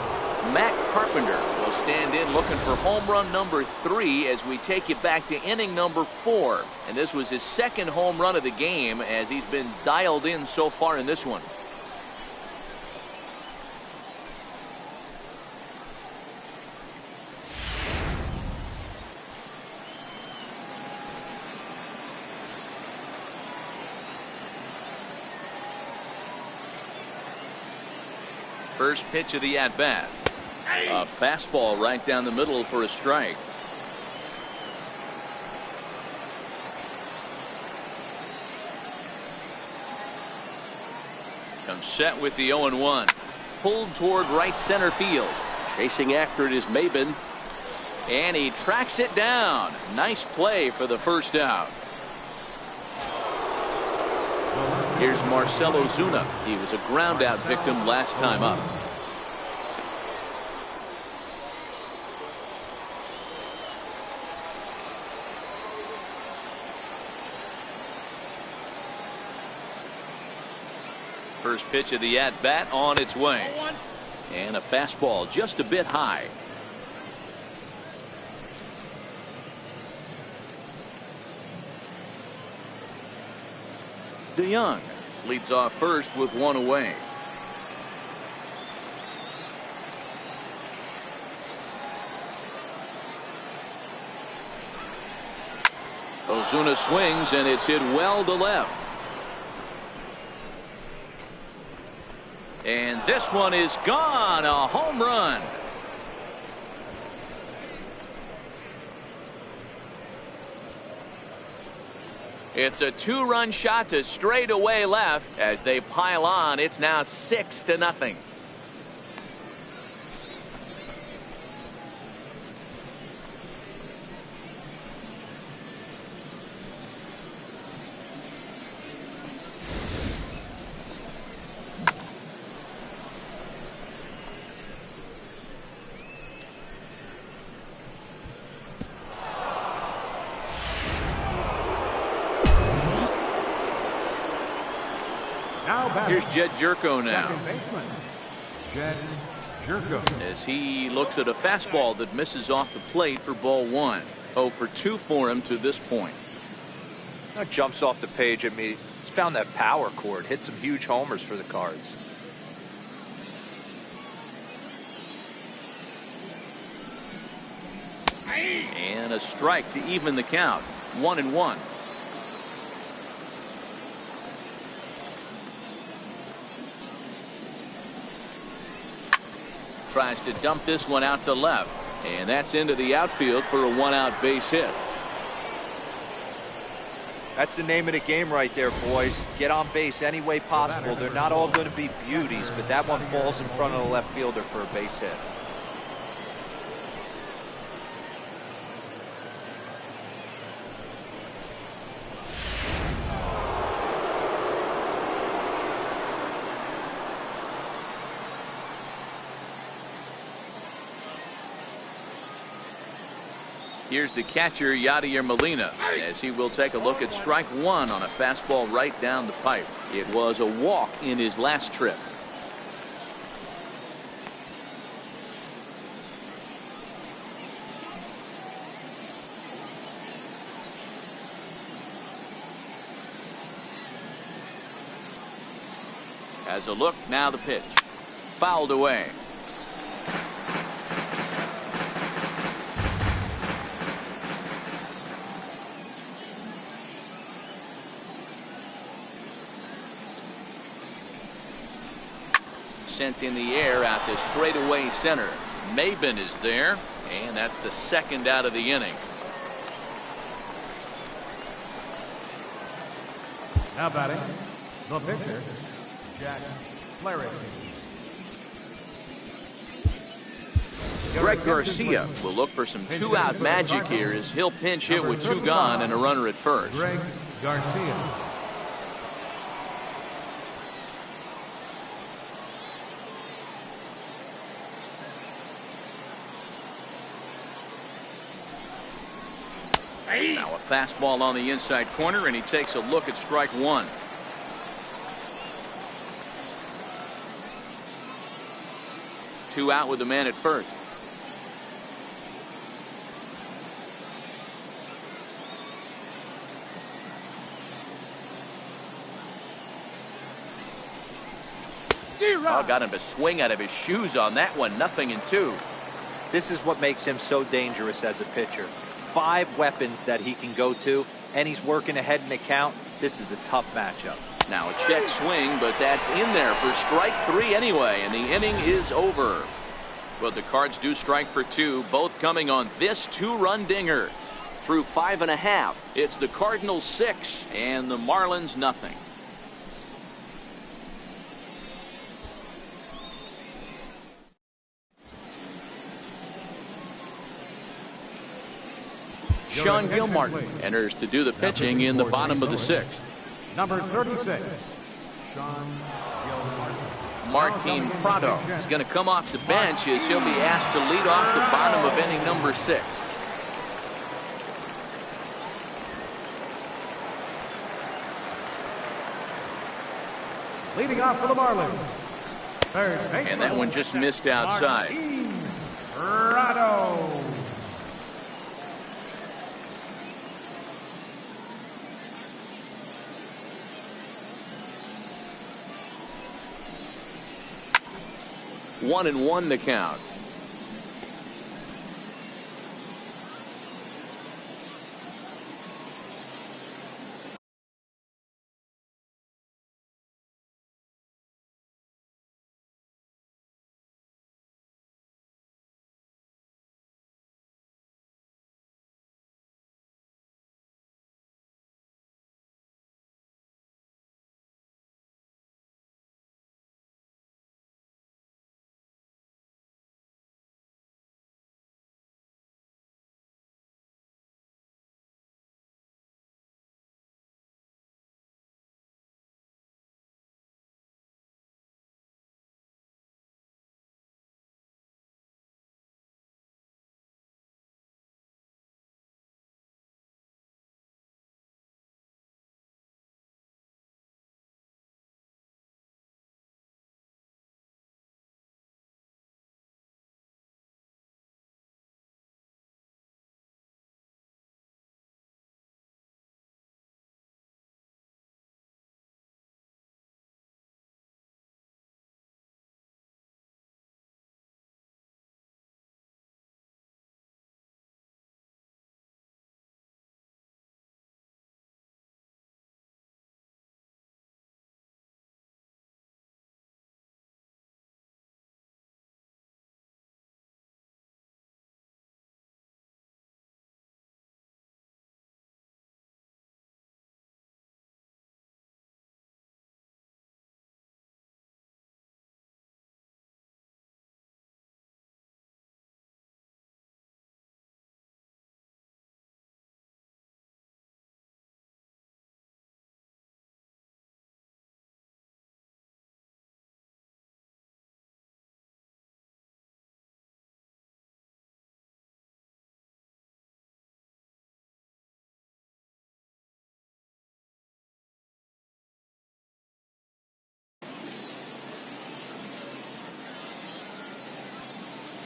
Matt Carpenter will stand in looking for home run number 3 as we take it back to inning number 4. And this was his 2nd home run of the game as he's been dialed in so far in this one. First pitch of the at-bat. A fastball right down the middle for a strike. Comes set with the 0-1. Pulled toward right center field. Chasing after it is Maben. And he tracks it down. Nice play for the first out. Here's Marcell Ozuna. He was a ground out victim last time up. First pitch of the at-bat on its way. And a fastball just a bit high. DeYoung leads off first with 1 away. Ozuna swings and it's hit well to left. And this one is gone. A home run. It's a 2-run shot to straightaway left as they pile on. It's now 6-0. Here's Jed Jerko now.
Jed Jerko.
As he looks at a fastball that misses off the plate for ball 1. 0 for 2 for him to this point.
That jumps off the page at me. He's found that power chord. Hit some huge homers for the Cards.
And a strike to even the count. 1-1. Tries to dump this one out to left. And that's into the outfield for a 1-out base hit.
That's the name of the game right there, boys. Get on base any way possible. They're not all going to be beauties, but that one falls in front of the left fielder for a base hit.
Here's the catcher, Yadier Molina, as he will take a look at strike 1 on a fastball right down the pipe. It was a walk in his last trip. Has a look. Now the pitch. Fouled away. Sent in the air out to straightaway center. Maben is there, and that's the second out of the inning.
Now batting, the pitcher, Jack Flaherty.
Greg Garcia will look for some two-out magic here as he'll pinch hit with two gone and a runner at first.
Greg Garcia.
Now a fastball on the inside corner, and he takes a look at strike one. Two out with the man at first. Oh, got him to swing out of his shoes on that one. 0-2.
This is what makes him so dangerous as a pitcher. 5 weapons that he can go to, and he's working ahead in the count. This is a tough matchup.
Now a check swing, but that's in there for strike 3 anyway, and the inning is over. Well, the Cards do strike for 2, both coming on this 2-run dinger. Through 5.5, it's the Cardinals 6 and the Marlins nothing. Sean Gilmartin enters to do the pitching in the bottom of the 6th.
Number 36, Sean Gilmartin.
Martin Prado is going to come off the bench as he'll be asked to lead off the bottom of inning number 6.
Leading off for the Marlins.
And that one just missed outside.
Prado.
One and one the count.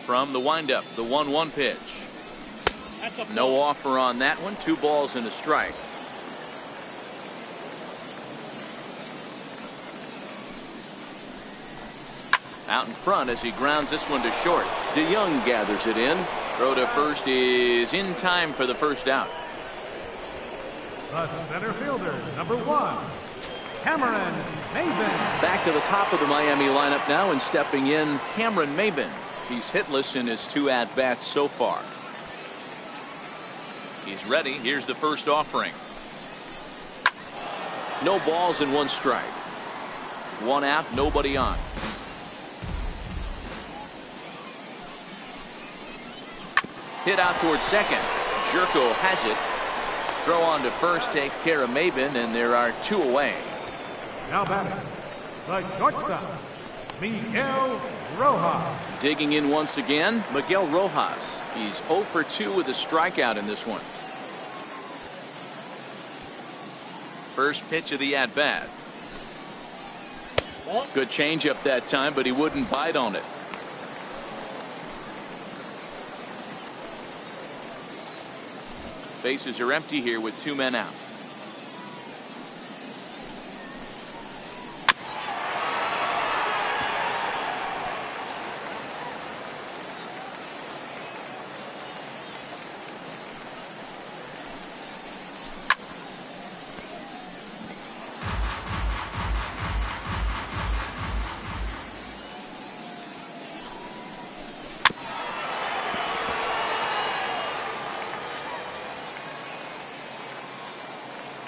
From the windup, the 1-1 pitch. No offer on that one. 2 balls and a strike. Out in front as he grounds this one to short. DeYoung gathers it in. Throw to first is in time for the first out.
The center fielder, number 1, Cameron Maben.
Back to the top of the Miami lineup now, and stepping in, Cameron Maben. He's hitless in his 2 at-bats so far. He's ready. Here's the first offering. No balls and 1 strike. 1 out, nobody on. Hit out towards second. Jerko has it. Throw on to first takes care of Maben, and there are 2 away.
Now batting, the shortstop, Miguel Rojas.
Digging in once again, Miguel Rojas. He's 0 for 2 with a strikeout in this one. First pitch of the at-bat. Good changeup that time, but he wouldn't bite on it. Bases are empty here with 2 men out.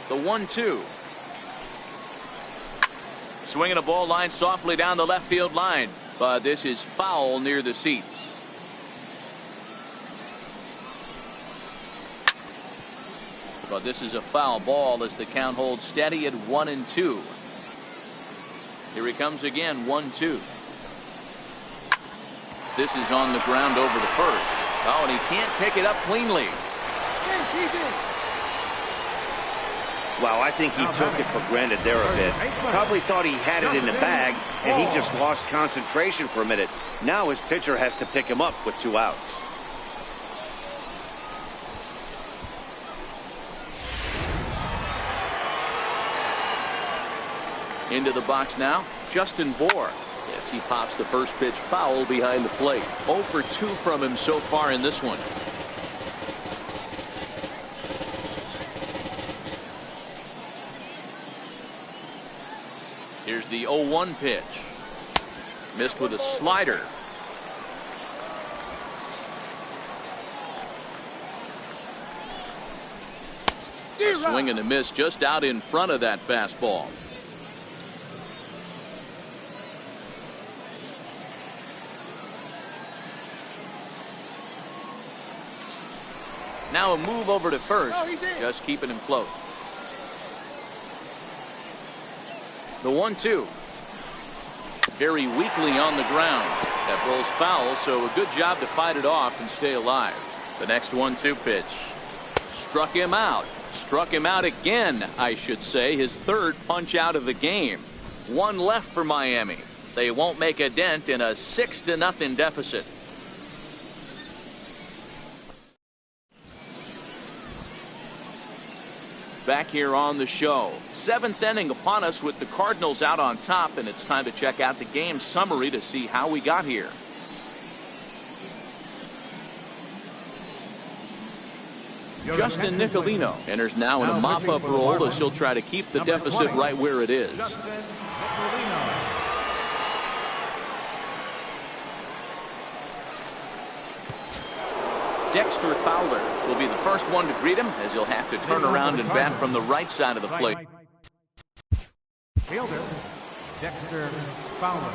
The 1-2. Swinging a ball line softly down the left field line, but this is foul near the seats. But this is a foul ball as the count holds steady at 1-2. Here he comes again, 1-2. This is on the ground over to first. Oh, and he can't pick it up cleanly.
He's in.
Wow, I think he took it for granted there a bit. Probably thought he had it in the bag, and he just lost concentration for a minute. Now his pitcher has to pick him up with 2 outs.
Into the box now, Justin Bour. Yes, he pops the first pitch foul behind the plate. 0 for 2 from him so far in this one. Here's the 0-1 pitch. Missed with a slider. A swing and a miss just out in front of that fastball. Now a move over to first, just keeping him close. The 1-2. Very weakly on the ground. That rolls foul, so a good job to fight it off and stay alive. The next 1-2 pitch. Struck him out. Struck him out again, I should say. His 3rd punch out of the game. 1 left for Miami. They won't make a dent in a 6-0 deficit. Back here on the show. 7th inning upon us with the Cardinals out on top, and it's time to check out the game summary to see how we got here. Justin Nicolino enters now in a mop-up role as he'll try to keep the deficit right where it is. Dexter Fowler will be the first one to greet him as he'll have to turn around and bat from the right side of the plate.
Fielder, Dexter Fowler.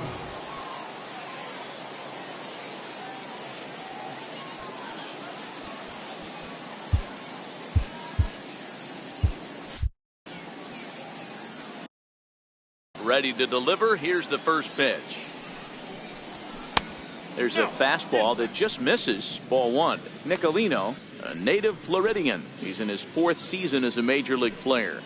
Ready to deliver. Here's the first pitch. There's a fastball that just misses. Ball 1. Nicolino, a native Floridian. He's in his 4th season as a major league player.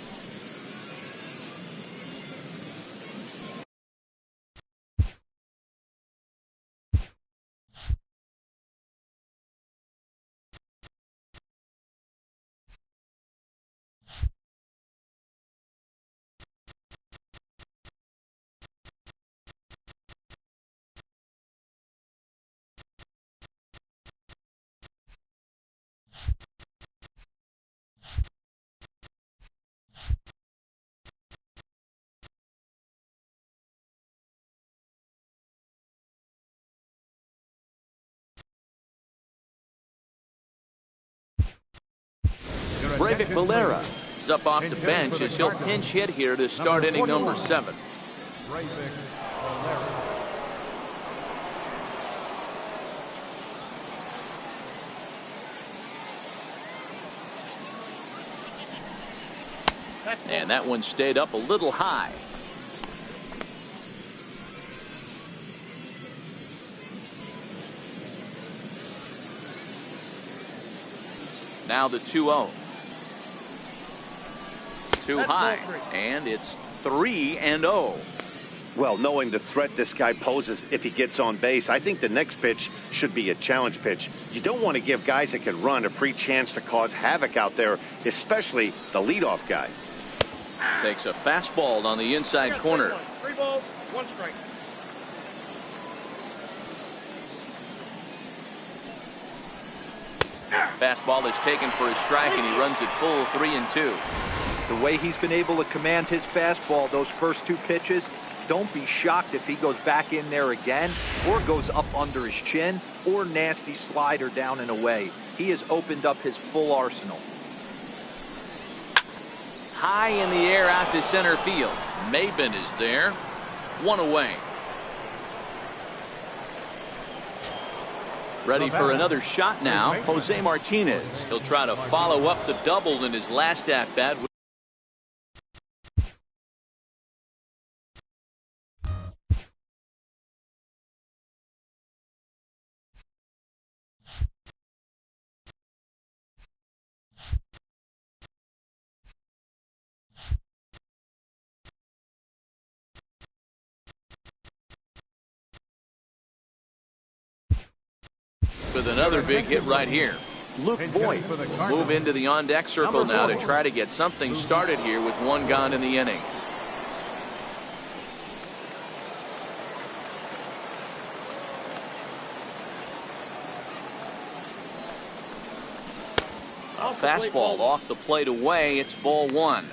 Valera is up off the bench as he'll pinch hit here to start inning number 7. And that one stayed up a little high. Now the 2-0. Too high, and it's 3-0.
Well, knowing the threat this guy poses if he gets on base, I think the next pitch should be a challenge pitch. You don't want to give guys that can run a free chance to cause havoc out there, especially the leadoff guy.
Takes a fastball on the inside corner.
3 balls, 1 strike.
Fastball is taken for a strike, and he runs it full 3-2.
The way he's been able to command his fastball those first 2 pitches, don't be shocked if he goes back in there again or goes up under his chin or nasty slider down and away. He has opened up his full arsenal.
High in the air out to center field. Maben is there. 1 away. Ready for another shot now, Jose Martinez. He'll try to follow up the double in his last at-bat. With another big hit right here. Luke Voigt will move into the on-deck circle now to try to get something started here with 1 gone in the inning. A fastball off the plate away. It's ball 1.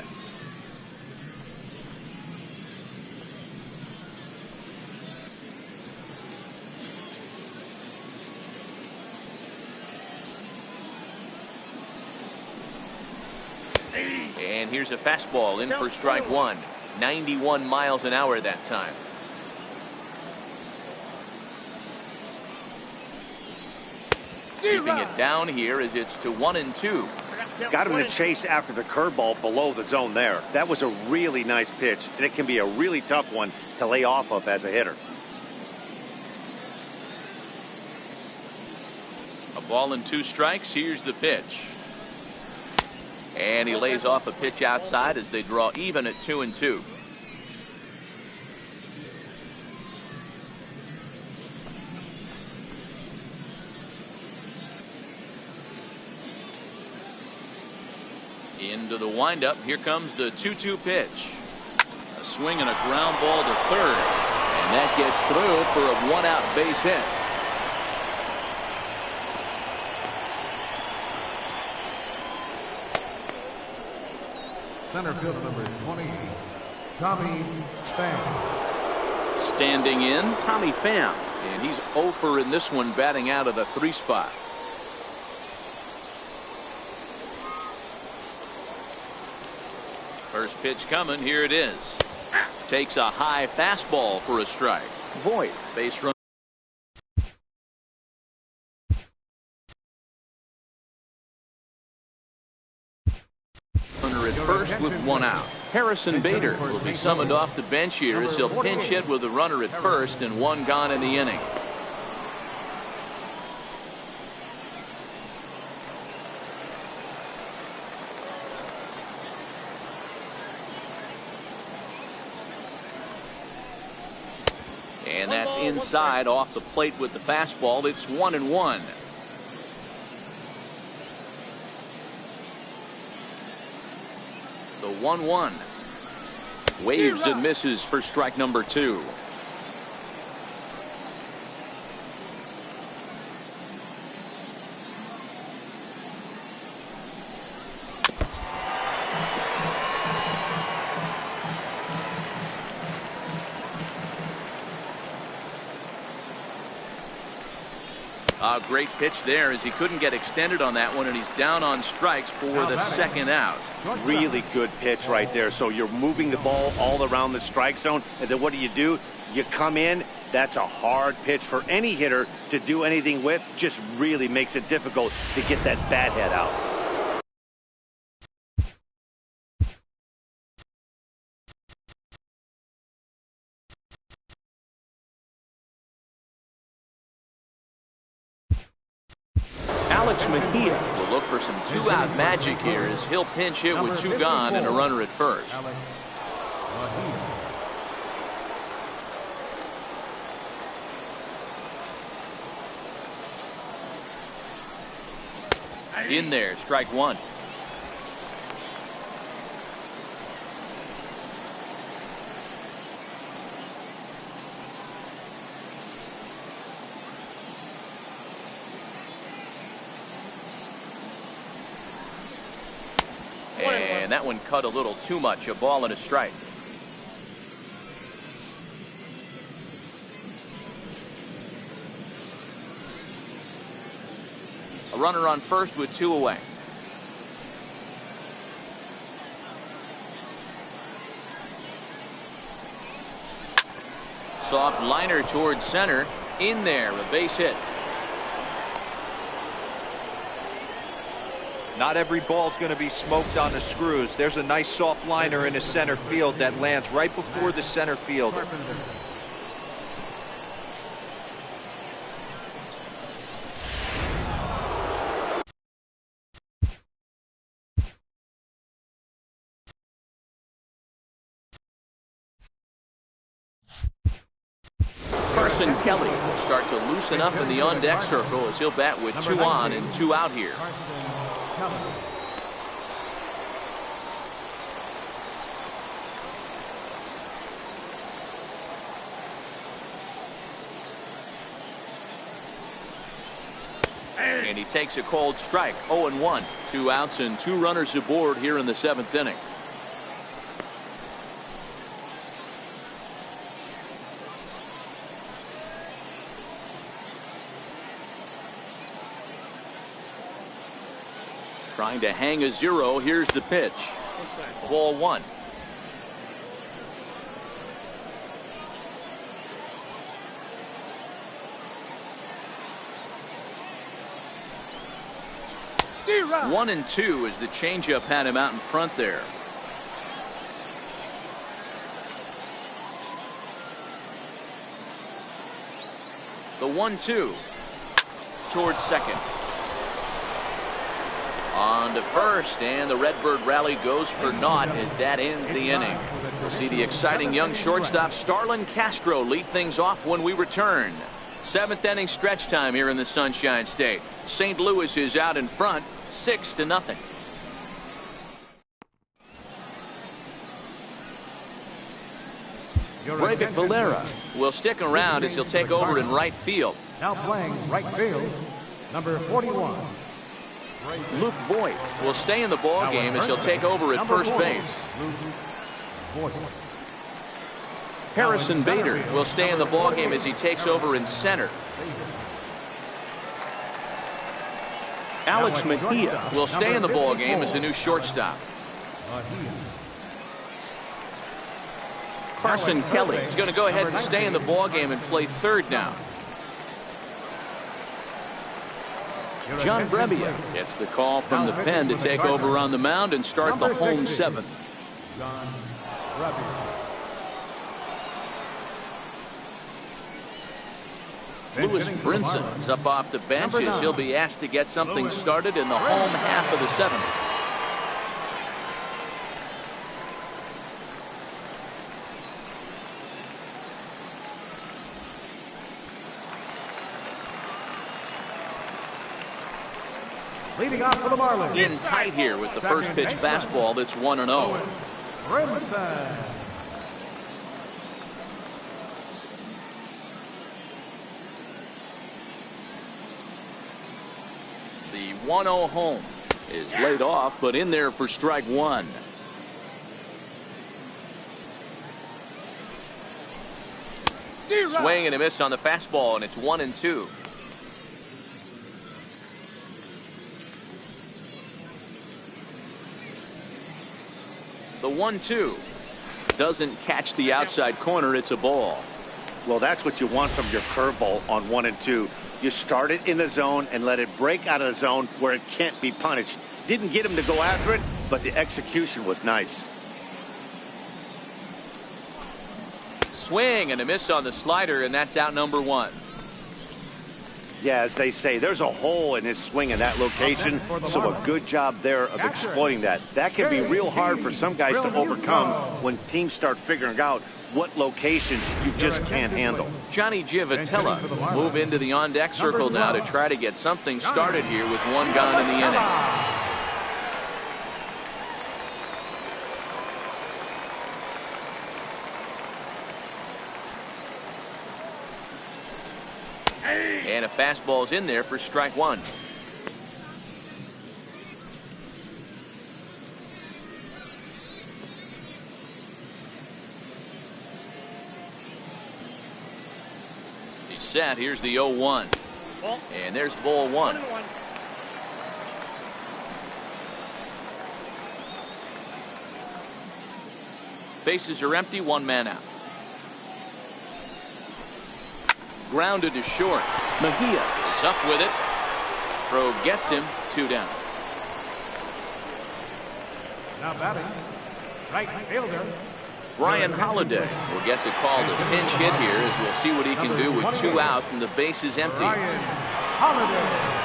And here's a fastball in for strike 1. 91 miles an hour that time. Keeping it down here as it's to 1-2.
Got him to chase after the curveball below the zone there. That was a really nice pitch, and it can be a really tough one to lay off of as a hitter.
A ball and 2 strikes. Here's the pitch. And he lays off a pitch outside as they draw even at 2-2. Into the windup. Here comes the 2-2 pitch. A swing and a ground ball to third. And that gets through for a 1-out base hit.
Center fielder number 20, Tommy Pham.
Standing in, Tommy Pham. And he's 0 for in this one, batting out of the 3 spot. First pitch coming. Here it is. Takes a high fastball for a strike. Voigt, base run. Runner at first with 1 out. Harrison Bader will be summoned off the bench here as he'll pinch hit with a runner at first and 1 gone in the inning. And that's inside off the plate with the fastball. It's 1-1. The 1-1. Waves and misses for strike number 2. Great pitch there as he couldn't get extended on that one, and he's down on strikes for the second out.
Really good pitch right there. So you're moving the ball all around the strike zone, and then what do? You come in. That's a hard pitch for any hitter to do anything with. Just really makes it difficult to get that bat head out.
Alex Mejia will look for some two-out magic here as he'll pinch hit with two gone and a runner at first. In there, strike one. And that one cut a little too much. A ball and a strike. A runner on first with two away. Soft liner towards center. In there, a base hit.
Not every ball's going to be smoked on the screws. There's a nice soft liner in the center field that lands right before the center fielder.
Carson Kelly will start to loosen up in the on-deck circle as he'll bat with two on and two out here. And he takes a cold strike. 0-1. 2 outs and 2 runners aboard here in the 7th inning. Trying to hang a 0. Here's the pitch. Ball 1. One and two as the changeup had him out in front there. The 1-2 towards second. On to first, and the Redbird rally goes for naught as that ends the inning. We'll see the exciting young shortstop Starlin Castro lead things off when we return. 7th inning stretch time here in the Sunshine State. St. Louis is out in front, 6-0. Breivik Valera will stick around as he'll take over in right field.
Now playing right field, number 41.
Luke Voigt will stay in the ball game as he'll take over at first base. Harrison Bader will stay in the ball game as he takes over in center. Alex Mejia will stay in the ball game as a new shortstop. Carson Kelly is going to go ahead and stay in the ball game and play third now. John Brebbia gets the call from the pen to take over on the mound and start the home 7th. Lewis Brinson is up off the bench as he'll be asked to get something started in the home half of the 7th.
Leading off for the Marlins.
In tight here with the first pitch fastball that's 1-0.
Brinson.
The 1-0 home is laid off, but in there for strike one. Swing and a miss on the fastball, and it's 1-2. The 1-2 doesn't catch the outside corner. It's a ball.
Well, that's what you want from your curveball on 1 and 2. You start it in the zone and let it break out of the zone where it can't be punished. Didn't get him to go after it, but the execution was nice.
Swing and a miss on the slider, and that's out number 1.
Yeah, as they say, there's a hole in his swing in that location, so a good job there of exploiting that. That can be real hard for some guys to overcome when teams start figuring out what locations you just can't handle.
Johnny Giavotella will move into the on-deck circle now to try to get something started here with 1 gone in the inning. And a fastball's in there for strike 1. He's set. Here's the 0-1. And there's ball 1. Bases are empty. 1 man out. Grounded to short. Mejia is up with it. Throw gets him. 2 down.
Now batting, right fielder.
Brian Holiday will get the call to pinch hit here, as we'll see what he can do with 2 out and the base is empty.
Brian Holiday.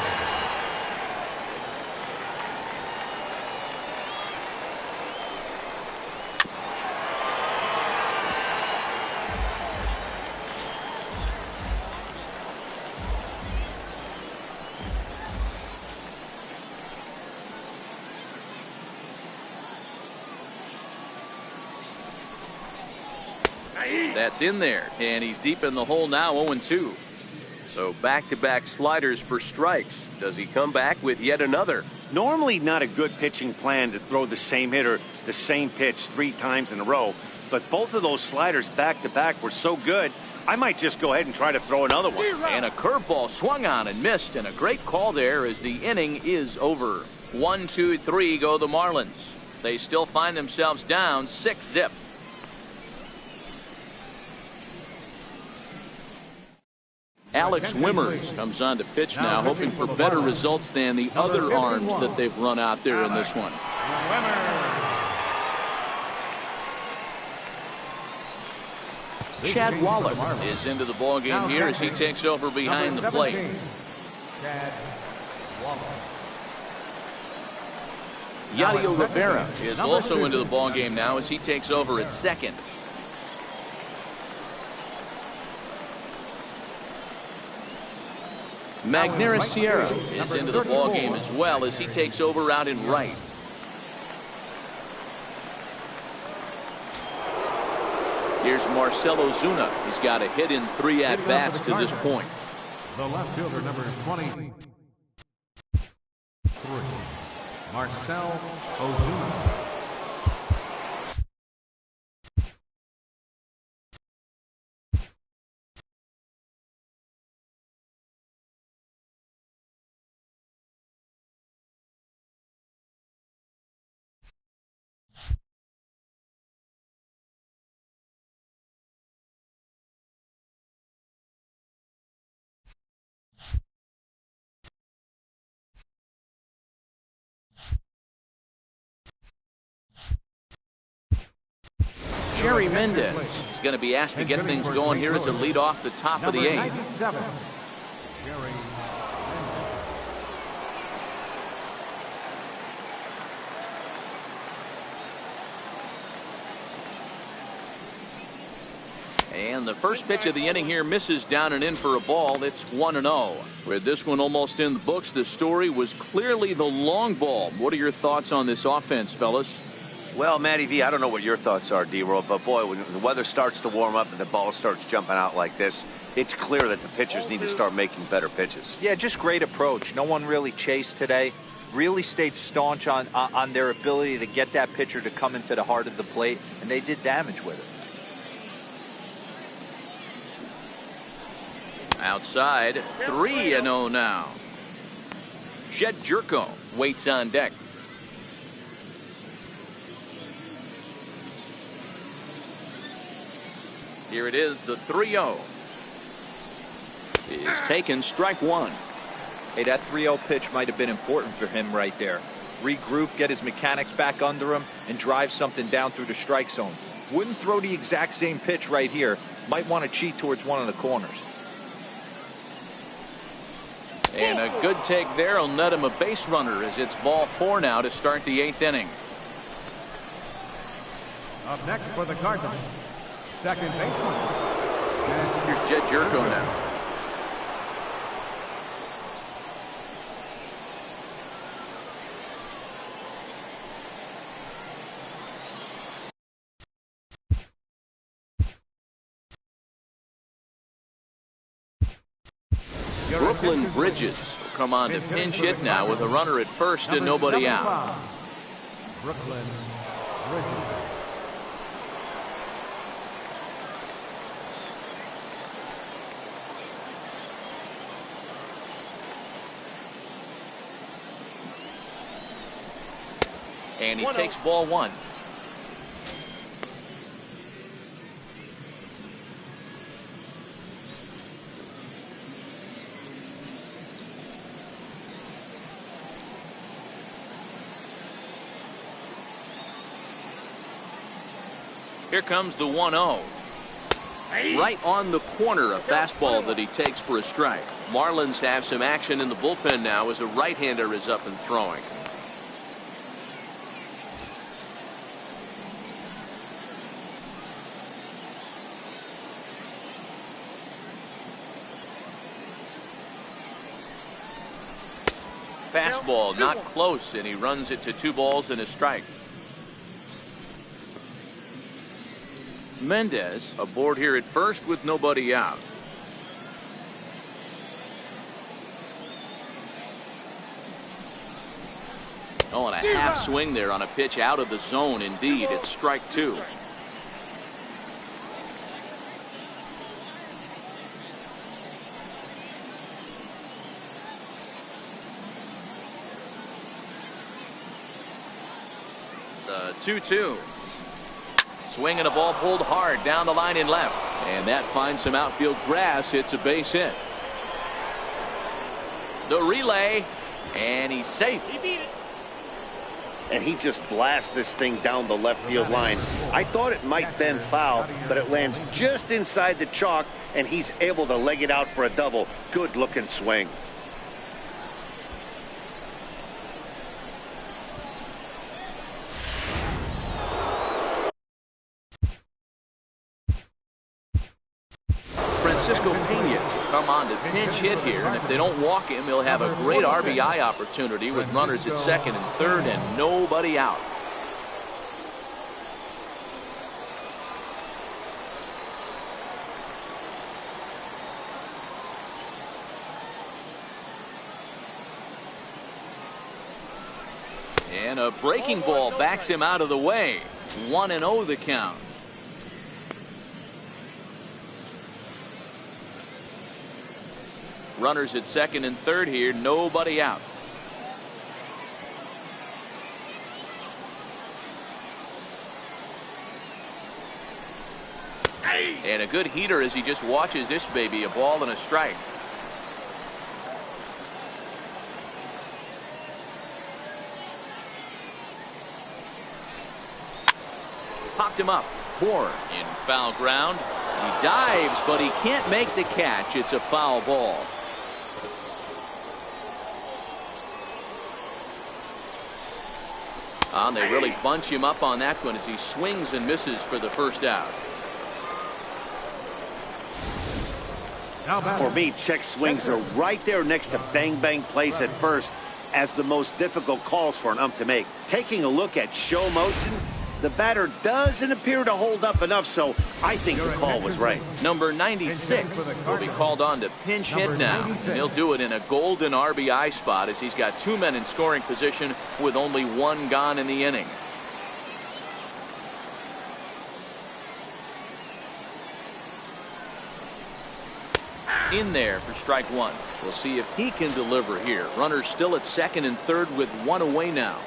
That's in there, and he's deep in the hole now. 0-2. So back-to-back sliders for strikes.
Does he come back with yet another?
Normally not a good pitching plan to throw the same hitter the same pitch 3 times in a row, but both of those sliders back-to-back were so good, I might just go ahead and try to throw another one.
And a curveball swung on and missed, and a great call there as the inning is over. 1, 2, 3 go the Marlins. They still find themselves down 6-zip. Alex Wimmers comes on to pitch now, hoping for better results than the other arms that they've run out there in this one. Chad Wallach is into the ballgame here as he takes over behind the plate. Yadier Rivera is also into the ballgame now as he takes over at second. Magneuris Sierra is into the ballgame as well as he takes over out in right. Here's Marcell Ozuna. He's got a hit in 3 at-bats to this point.
The left fielder, number 23, Marcell Ozuna.
Jerry Mendez is going to be asked to get things going here as a lead off the top of the 8th. And the first pitch of the inning here misses down and in for a ball. It's 1-0. With this one almost in the books, the story was clearly the long ball. What are your thoughts on this offense, fellas?
Well, Matty V, I don't know what your thoughts are, D-Roll, but boy, when the weather starts to warm up and the ball starts jumping out like this, it's clear that the pitchers need to start making better pitches.
Yeah, just great approach. No one really chased today. Really stayed staunch on their ability to get that pitcher to come into the heart of the plate, and they did damage with it.
Outside, 3-0 now. Jed Jerko waits on deck. Here it is, the 3-0. Is taken, strike one.
Hey, that 3-0 pitch might have been important for him right there. Regroup, get his mechanics back under him, and drive something down through the strike zone. Wouldn't throw the exact same pitch right here. Might want to cheat towards one of the corners.
And a good take there will net him a base runner as it's ball 4 now to start the 8th inning.
Up next for the Cardinals, second baseman.
Here's Jed Jerko now. Brooklyn Bridges will come on to pinch hit now with a runner at first and nobody out.
Brooklyn Bridges.
And he takes ball 1. Here comes the 1-0. Right on the corner, a fastball that he takes for a strike. Marlins have some action in the bullpen now as a right-hander is up and throwing. Fastball not close, and he runs it to 2 balls and a strike. Mendez aboard here at first with nobody out. Oh, and a half swing there on a pitch out of the zone. Indeed, it's strike 2. The 2-2. Swing and a ball pulled hard down the line in left. And that finds some outfield grass. It's a base hit. The relay. And he's safe.
He beat it.
And he just blasts this thing down the left field line. I thought it might bend foul, but it lands just inside the chalk, and he's able to leg it out for a double. Good looking swing.
Francisco Pena come on to pinch hit here, and if they don't walk him, he'll have a great RBI opportunity with runners at second and third and nobody out. And a breaking ball backs him out of the way. 1-0 the count. Runners at second and third here, nobody out. And a good heater as he just watches this baby, a ball and a strike. Popped him up. Bourne in foul ground. He dives, but he can't make the catch. It's a foul ball. And they really bunch him up on that one as he swings and misses for the first out.
For me, check swings are right there next to bang bang plays at first as the most difficult calls for an ump to make. Taking a look at show motion, the batter doesn't appear to hold up enough, so I think the call was right.
Number 96 will be called on to pinch hit now, and he'll do it in a golden RBI spot as he's got 2 men in scoring position with only 1 gone in the inning. In there for strike 1. We'll see if he can deliver here. Runners still at second and third with 1 away now.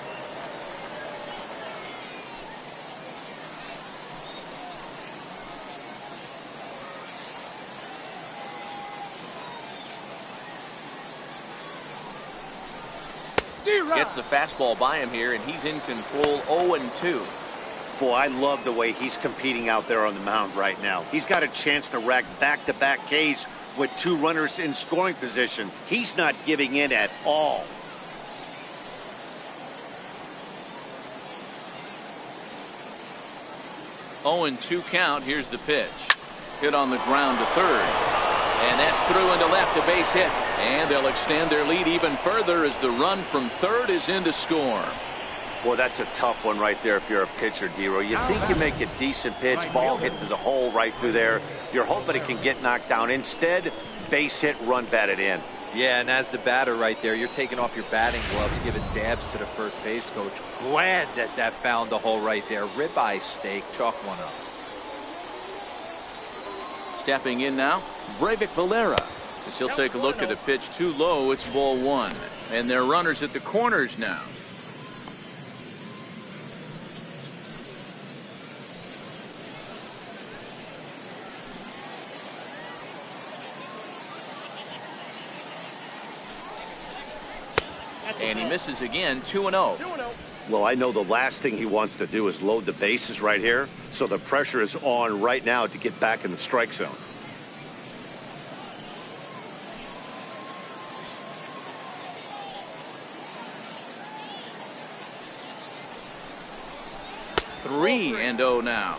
Gets the fastball by him here, and he's in control. 0-2.
Boy, I love the way he's competing out there on the mound right now. He's got a chance to rack back-to-back Ks with 2 runners in scoring position. He's not giving in at all.
Oh, 0-2 count. Here's the pitch. Hit on the ground to third. And that's through into left, a base hit. And they'll extend their lead even further as the run from third is in to score.
Boy, that's a tough one right there if you're a pitcher, D-Roy. You think you make a decent pitch, ball hit to the hole right through there. You're hoping it can get knocked down. Instead, base hit, run batted in.
Yeah, and as the batter right there, you're taking off your batting gloves, giving dabs to the first base coach. Glad that that found the hole right there. Ribeye steak, chalk one up.
Stepping in now, Breivik Valera. As he'll take a look at a pitch too low, it's ball 1. And they're runners at the corners now. And he misses again, 2-0.
Well, I know the last thing he wants to do is load the bases right here, so the pressure is on right now to get back in the strike zone.
Three and 0 now.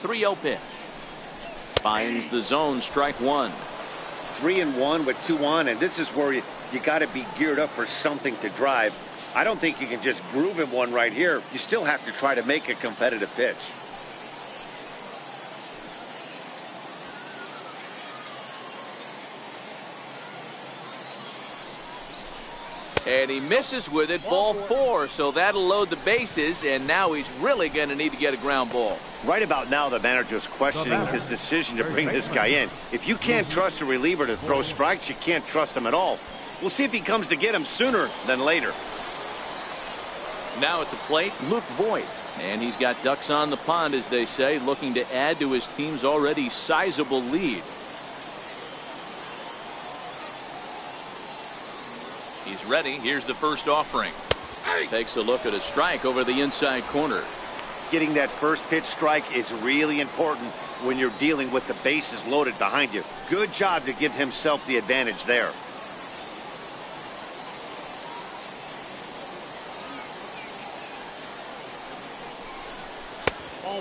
.30 pitch. Finds the zone, strike 1.
3-1 with 2 on, and this is where you got to be geared up for something to drive. I don't think you can just groove him one right here. You still have to try to make a competitive pitch.
And he misses with it, ball 4, so that'll load the bases, and now he's really going to need to get a ground ball.
Right about now, the manager's questioning his decision to bring this guy in. If you can't trust a reliever to throw strikes, you can't trust him at all. We'll see if he comes to get him sooner than later.
Now at the plate, Luke Voigt. And he's got ducks on the pond, as they say, looking to add to his team's already sizable lead. He's ready. Here's the first offering. Takes a look at a strike over the inside corner.
Getting that first pitch strike is really important when you're dealing with the bases loaded behind you. Good job to give himself the advantage there.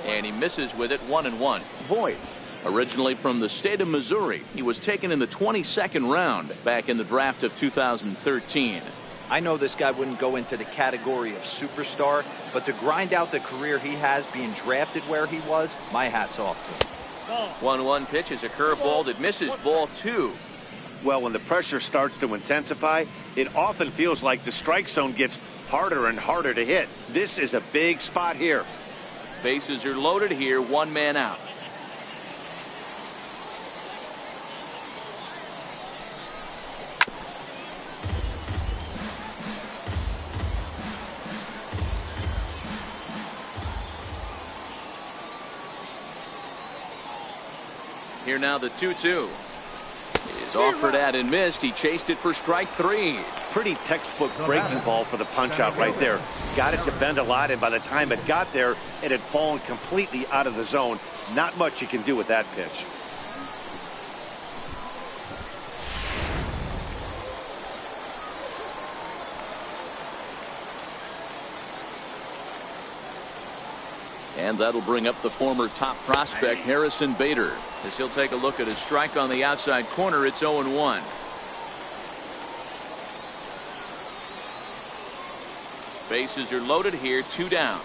And he misses with it, 1-1. Voigt, originally from the state of Missouri, he was taken in the 22nd round back in the draft of 2013.
I know this guy wouldn't go into the category of superstar, but to grind out the career he has being drafted where he was, my hat's off to him.
1-1 pitch is a curveball that misses, ball 2.
Well, when the pressure starts to intensify, it often feels like the strike zone gets harder and harder to hit. This is a big spot here.
Bases are loaded here, 1 man out. Here now the 2-2. Is offered at and missed. He chased it for strike 3.
Pretty textbook breaking ball for the punch out right there. Got it to bend a lot, and by the time it got there, it had fallen completely out of the zone. Not much you can do with that pitch.
And that'll bring up the former top prospect, Harrison Bader, as he'll take a look at a strike on the outside corner. It's 0-1. Bases are loaded here, 2 down.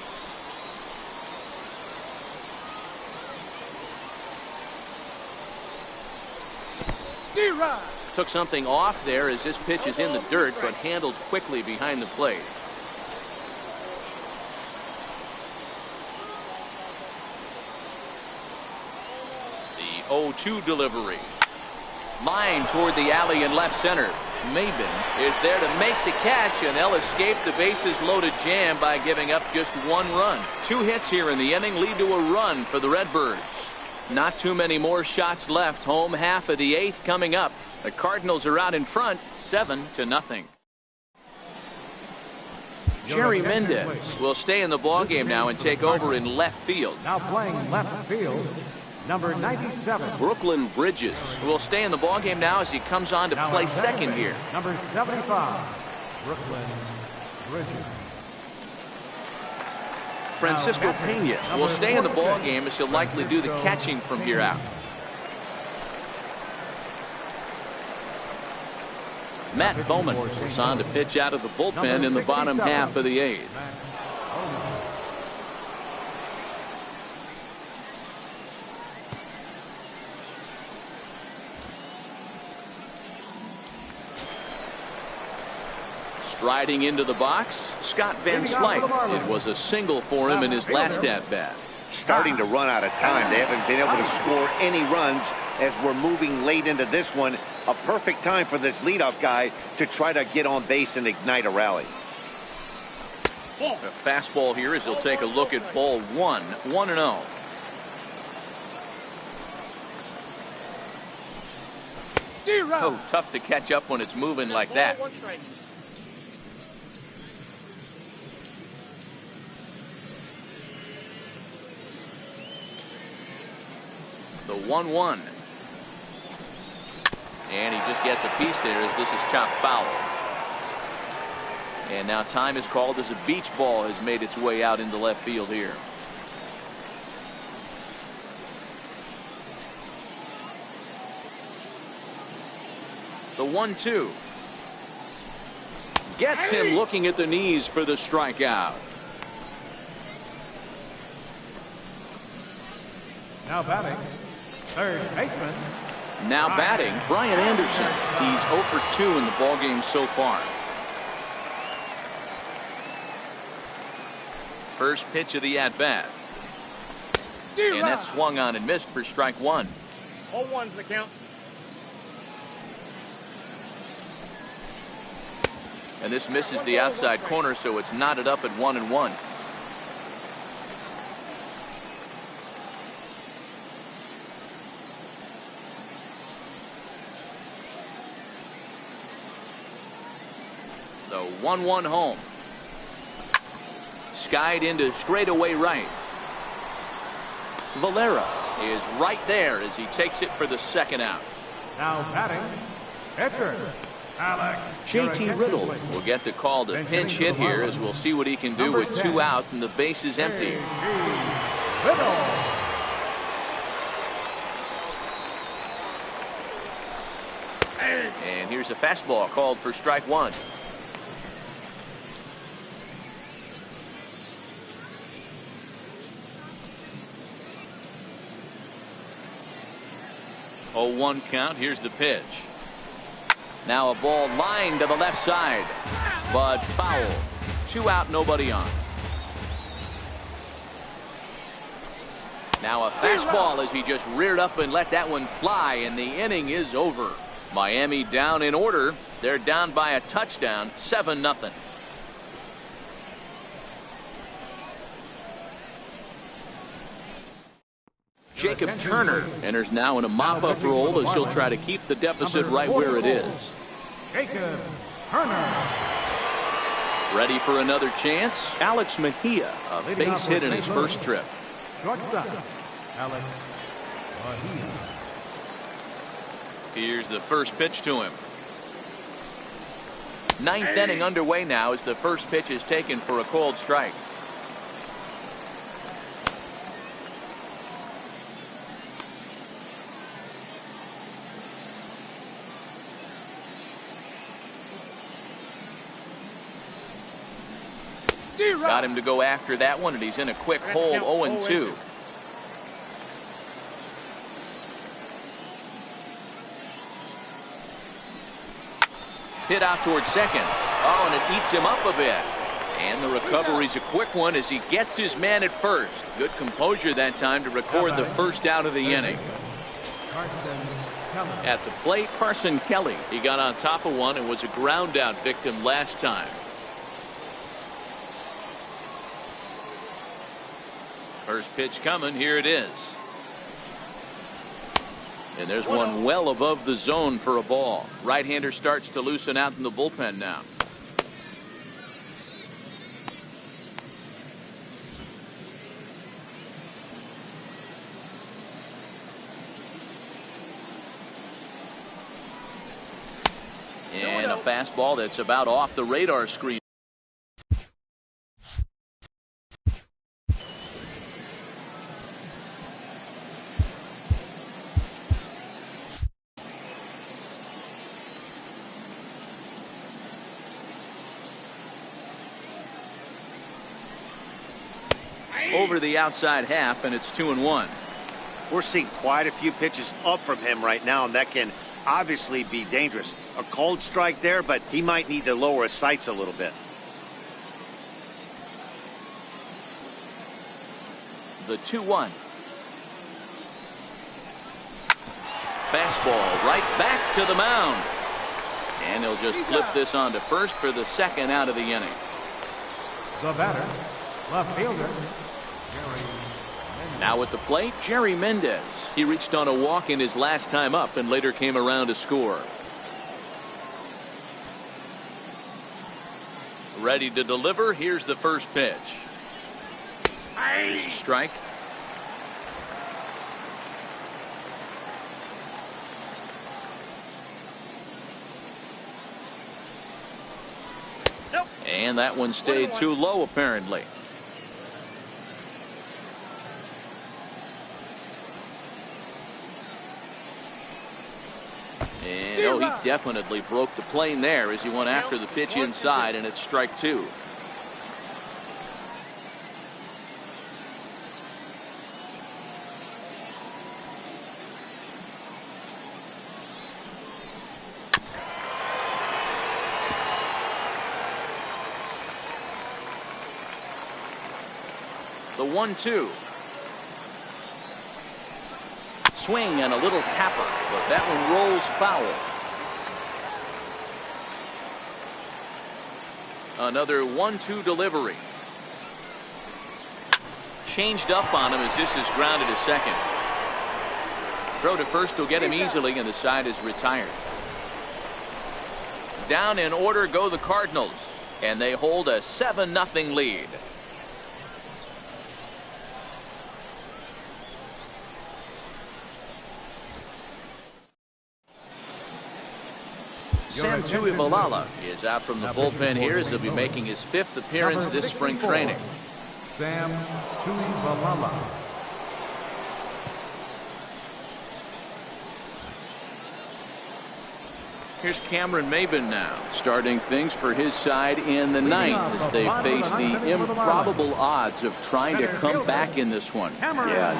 Took something off there as this pitch is in the dirt, but handled quickly behind the plate. The 0-2 delivery. Line toward the alley in left center. Maben is there to make the catch, and they'll escape the bases loaded jam by giving up just 1 run. 2 hits here in the inning lead to a run for the Redbirds. Not too many more shots left. Home half of the 8th coming up. The Cardinals are out in front 7-0. Jerry Mendez will stay in the ballgame now and take over in left field.
Now playing left field, number 97.
Brooklyn Bridges will stay in the ballgame now as he comes on to play second here.
Number 75, Brooklyn Bridges.
Francisco Pena will stay in the ballgame as he'll likely do the catching from here out. Matt Bowman was on to pitch out of the bullpen in the bottom half of the 8th. Striding into the box, Scott Van Slyke. It was a single for him in his last at-bat.
Starting to run out of time. They haven't been able to score any runs as we're moving late into this one. A perfect time for this leadoff guy to try to get on base and ignite a rally.
A fastball here as he'll take a look at ball 1, 1-0. Oh, tough to catch up when it's moving like that. The 1-1. And he just gets a piece there as this is chopped foul. And now time is called as a beach ball has made its way out into left field here. The 1-2. Gets him looking at the knees for the strikeout.
Now batting, third baseman.
Now batting, Brian Anderson. He's 0 for 2 in the ballgame so far. First pitch of the at-bat. And that swung on and missed for strike 1.
0-1's the count.
And this misses the outside corner, so it's knotted up at 1-1. The 1-1 home. Skied into straightaway right. Valera is right there as he takes it for the second out.
Now batting, pitcher, Alex.
JT Riddle will get the call to pinch hit here as we'll see what he can do with 2 out and the base is empty.
Riddle.
And here's a fastball called for strike 1. Oh, 1 count. Here's the pitch. Now a ball lined to the left side, but foul. 2 out, nobody on. Now a fastball as he just reared up and let that one fly, and the inning is over. Miami down in order. They're down by a touchdown, 7-0. Jacob Turner enters now in a mop-up role as he'll try to keep the deficit right where it is.
Jacob Turner.
Ready for another chance? Alex Mejia, a base hit in his first trip.
Shortstop, Alex Mejia.
Here's the first pitch to him. 9th inning underway now as the first pitch is taken for a called strike. Got him to go after that one, and he's in a quick hold. 0-2. Hit out towards second. Oh, and it eats him up a bit. And the recovery's a quick one as he gets his man at first. Good composure that time to record the first out of the inning. At the plate, Carson Kelly. He got on top of one and was a ground out victim last time. First pitch coming. Here it is. And there's one well above the zone for a ball. Right-hander starts to loosen out in the bullpen now. And a fastball that's about off the radar screen. Over the outside half, and it's 2-1.
We're seeing quite a few pitches up from him right now, and that can obviously be dangerous. A cold strike there, but he might need to lower his sights a little bit.
The 2-1. Fastball right back to the mound. And he'll just flip this on to first for the second out of the inning.
The batter, left fielder.
Now at the plate, Jerry Mendez. He reached on a walk in his last time up and later came around to score. Ready to deliver. Here's the first pitch. Here's a strike. And that one stayed too low apparently. And oh, he definitely broke the plane there as he went after the pitch inside, and it's strike two. The 1-2. Swing and a little tapper, but that one rolls foul. Another 1-2 delivery. Changed up on him as this is grounded to second. Throw to first will get him easily, and the side is retired. Down in order go the Cardinals, and they hold a 7-0 lead. Sam Tuivalala is out from the bullpen here as he'll be making his 5th appearance this spring training.
Sam Tuivalala.
Here's Cameron Maybin now, starting things for his side in the 9th as they face the improbable odds of trying to come back in this one.
Yeah,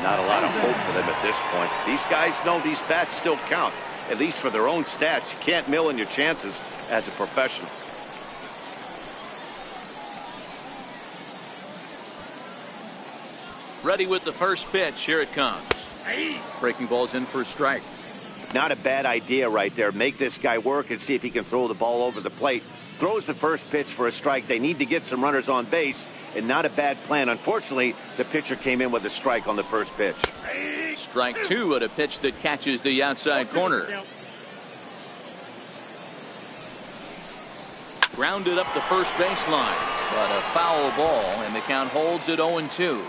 not a lot of hope for them at this point. These guys know these bats still count. At least for their own stats. You can't mill in your chances as a professional.
Ready with the first pitch. Here it comes. Breaking ball's in for a strike.
Not a bad idea right there. Make this guy work and see if he can throw the ball over the plate. Throws the first pitch for a strike. They need to get some runners on base, and not a bad plan. Unfortunately, the pitcher came in with a strike on the first pitch.
Strike two at a pitch that catches the outside corner. Grounded up the first baseline, but a foul ball, and the count holds at 0-2.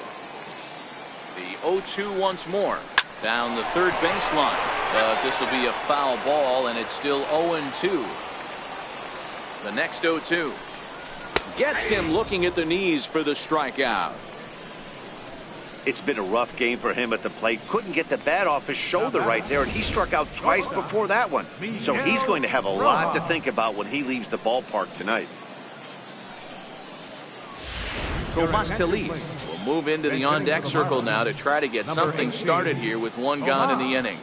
The 0-2 once more. Down the third baseline, but this will be a foul ball, and it's still 0-2. The next 0-2 gets him looking at the knees for the strikeout.
It's been a rough game for him at the plate. Couldn't get the bat off his shoulder right there, and he struck out twice before that one. So he's going to have a lot to think about when he leaves the ballpark tonight.
Tomas Telis will move into the on-deck circle now to try to get something started here with one gone in the inning.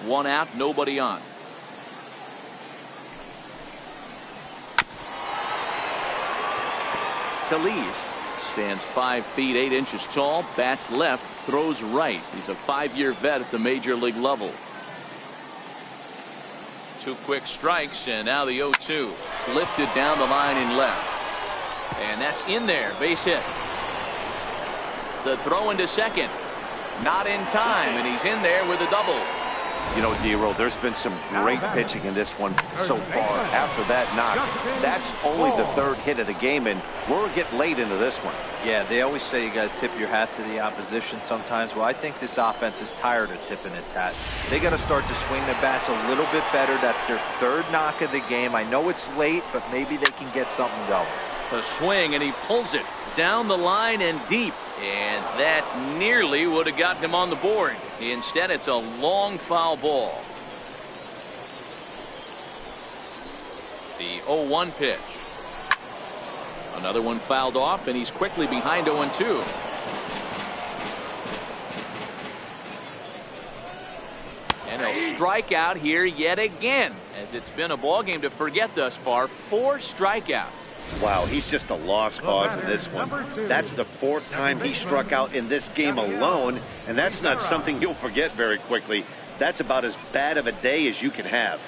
1 out, nobody on. Talese stands 5 feet 8 inches tall, bats left, throws right. He's a 5-year vet at the major league level. 2 quick strikes, and now the 0-2. Lifted down the line in left. And that's in there, base hit. The throw into second. Not in time, and he's in there with a double.
You know, D-Roll, there's been some great pitching in this one so far. After that knock, that's only the 3rd hit of the game, and we're getting late into this one.
Yeah, they always say you got to tip your hat to the opposition sometimes. Well, I think this offense is tired of tipping its hat. They got to start to swing the bats a little bit better. That's their 3rd knock of the game. I know it's late, but maybe they can get something going.
The swing, and he pulls it down the line and deep. And that nearly would have gotten him on the board. Instead, it's a long foul ball. The 0-1 pitch. Another one fouled off, and he's quickly behind 0-2. And he'll strike out here yet again, as it's been a ball game to forget thus far. 4 strikeouts.
Wow, he's just a lost cause in this one. That's the 4th time he struck out in this game alone, and that's not something you'll forget very quickly. That's about as bad of a day as you can have.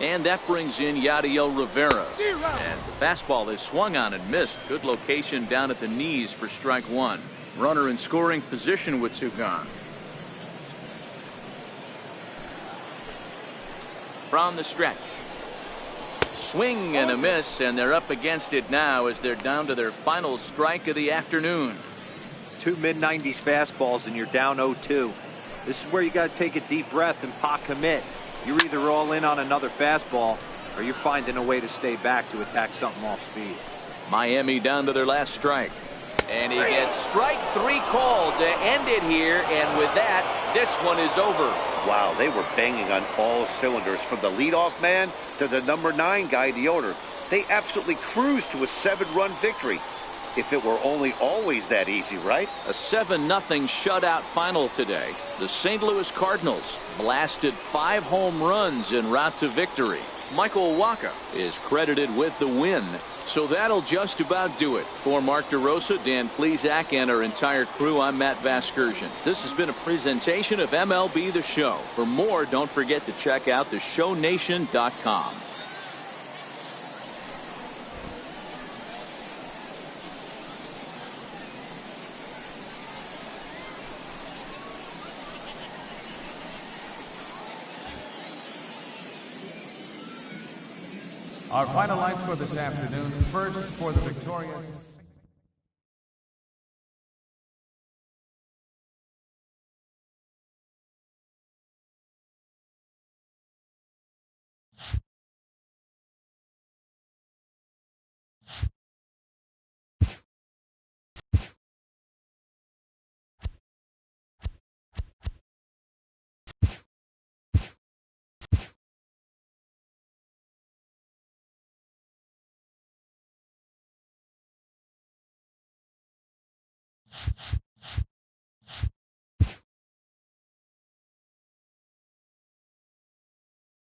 And that brings in Yadiel Rivera. As the fastball is swung on and missed. Good location down at the knees for strike 1. Runner in scoring position with 2 gone. From the stretch. Swing and a miss, and they're up against it now as they're down to their final strike of the afternoon.
2 mid-90s fastballs and you're down 0-2. This is where you got to take a deep breath and pot commit. You're either all in on another fastball or you're finding a way to stay back to attack something off speed.
Miami down to their last strike. And he gets strike 3 called to end it here. And with that, this one is over.
Wow, they were banging on all cylinders from the leadoff man to the number 9 guy, the order. They absolutely cruised to a 7-run victory. If it were only always that easy, right?
A 7-0 shutout final today. The St. Louis Cardinals blasted 5 home runs en route to victory. Michael Wacha is credited with the win. So that'll just about do it. For Mark DeRosa, Dan Plesac, and our entire crew, I'm Matt Vasgersian. This has been a presentation of MLB The Show. For more, don't forget to check out theshownation.com.
Our final lines for this afternoon. First, for the victorious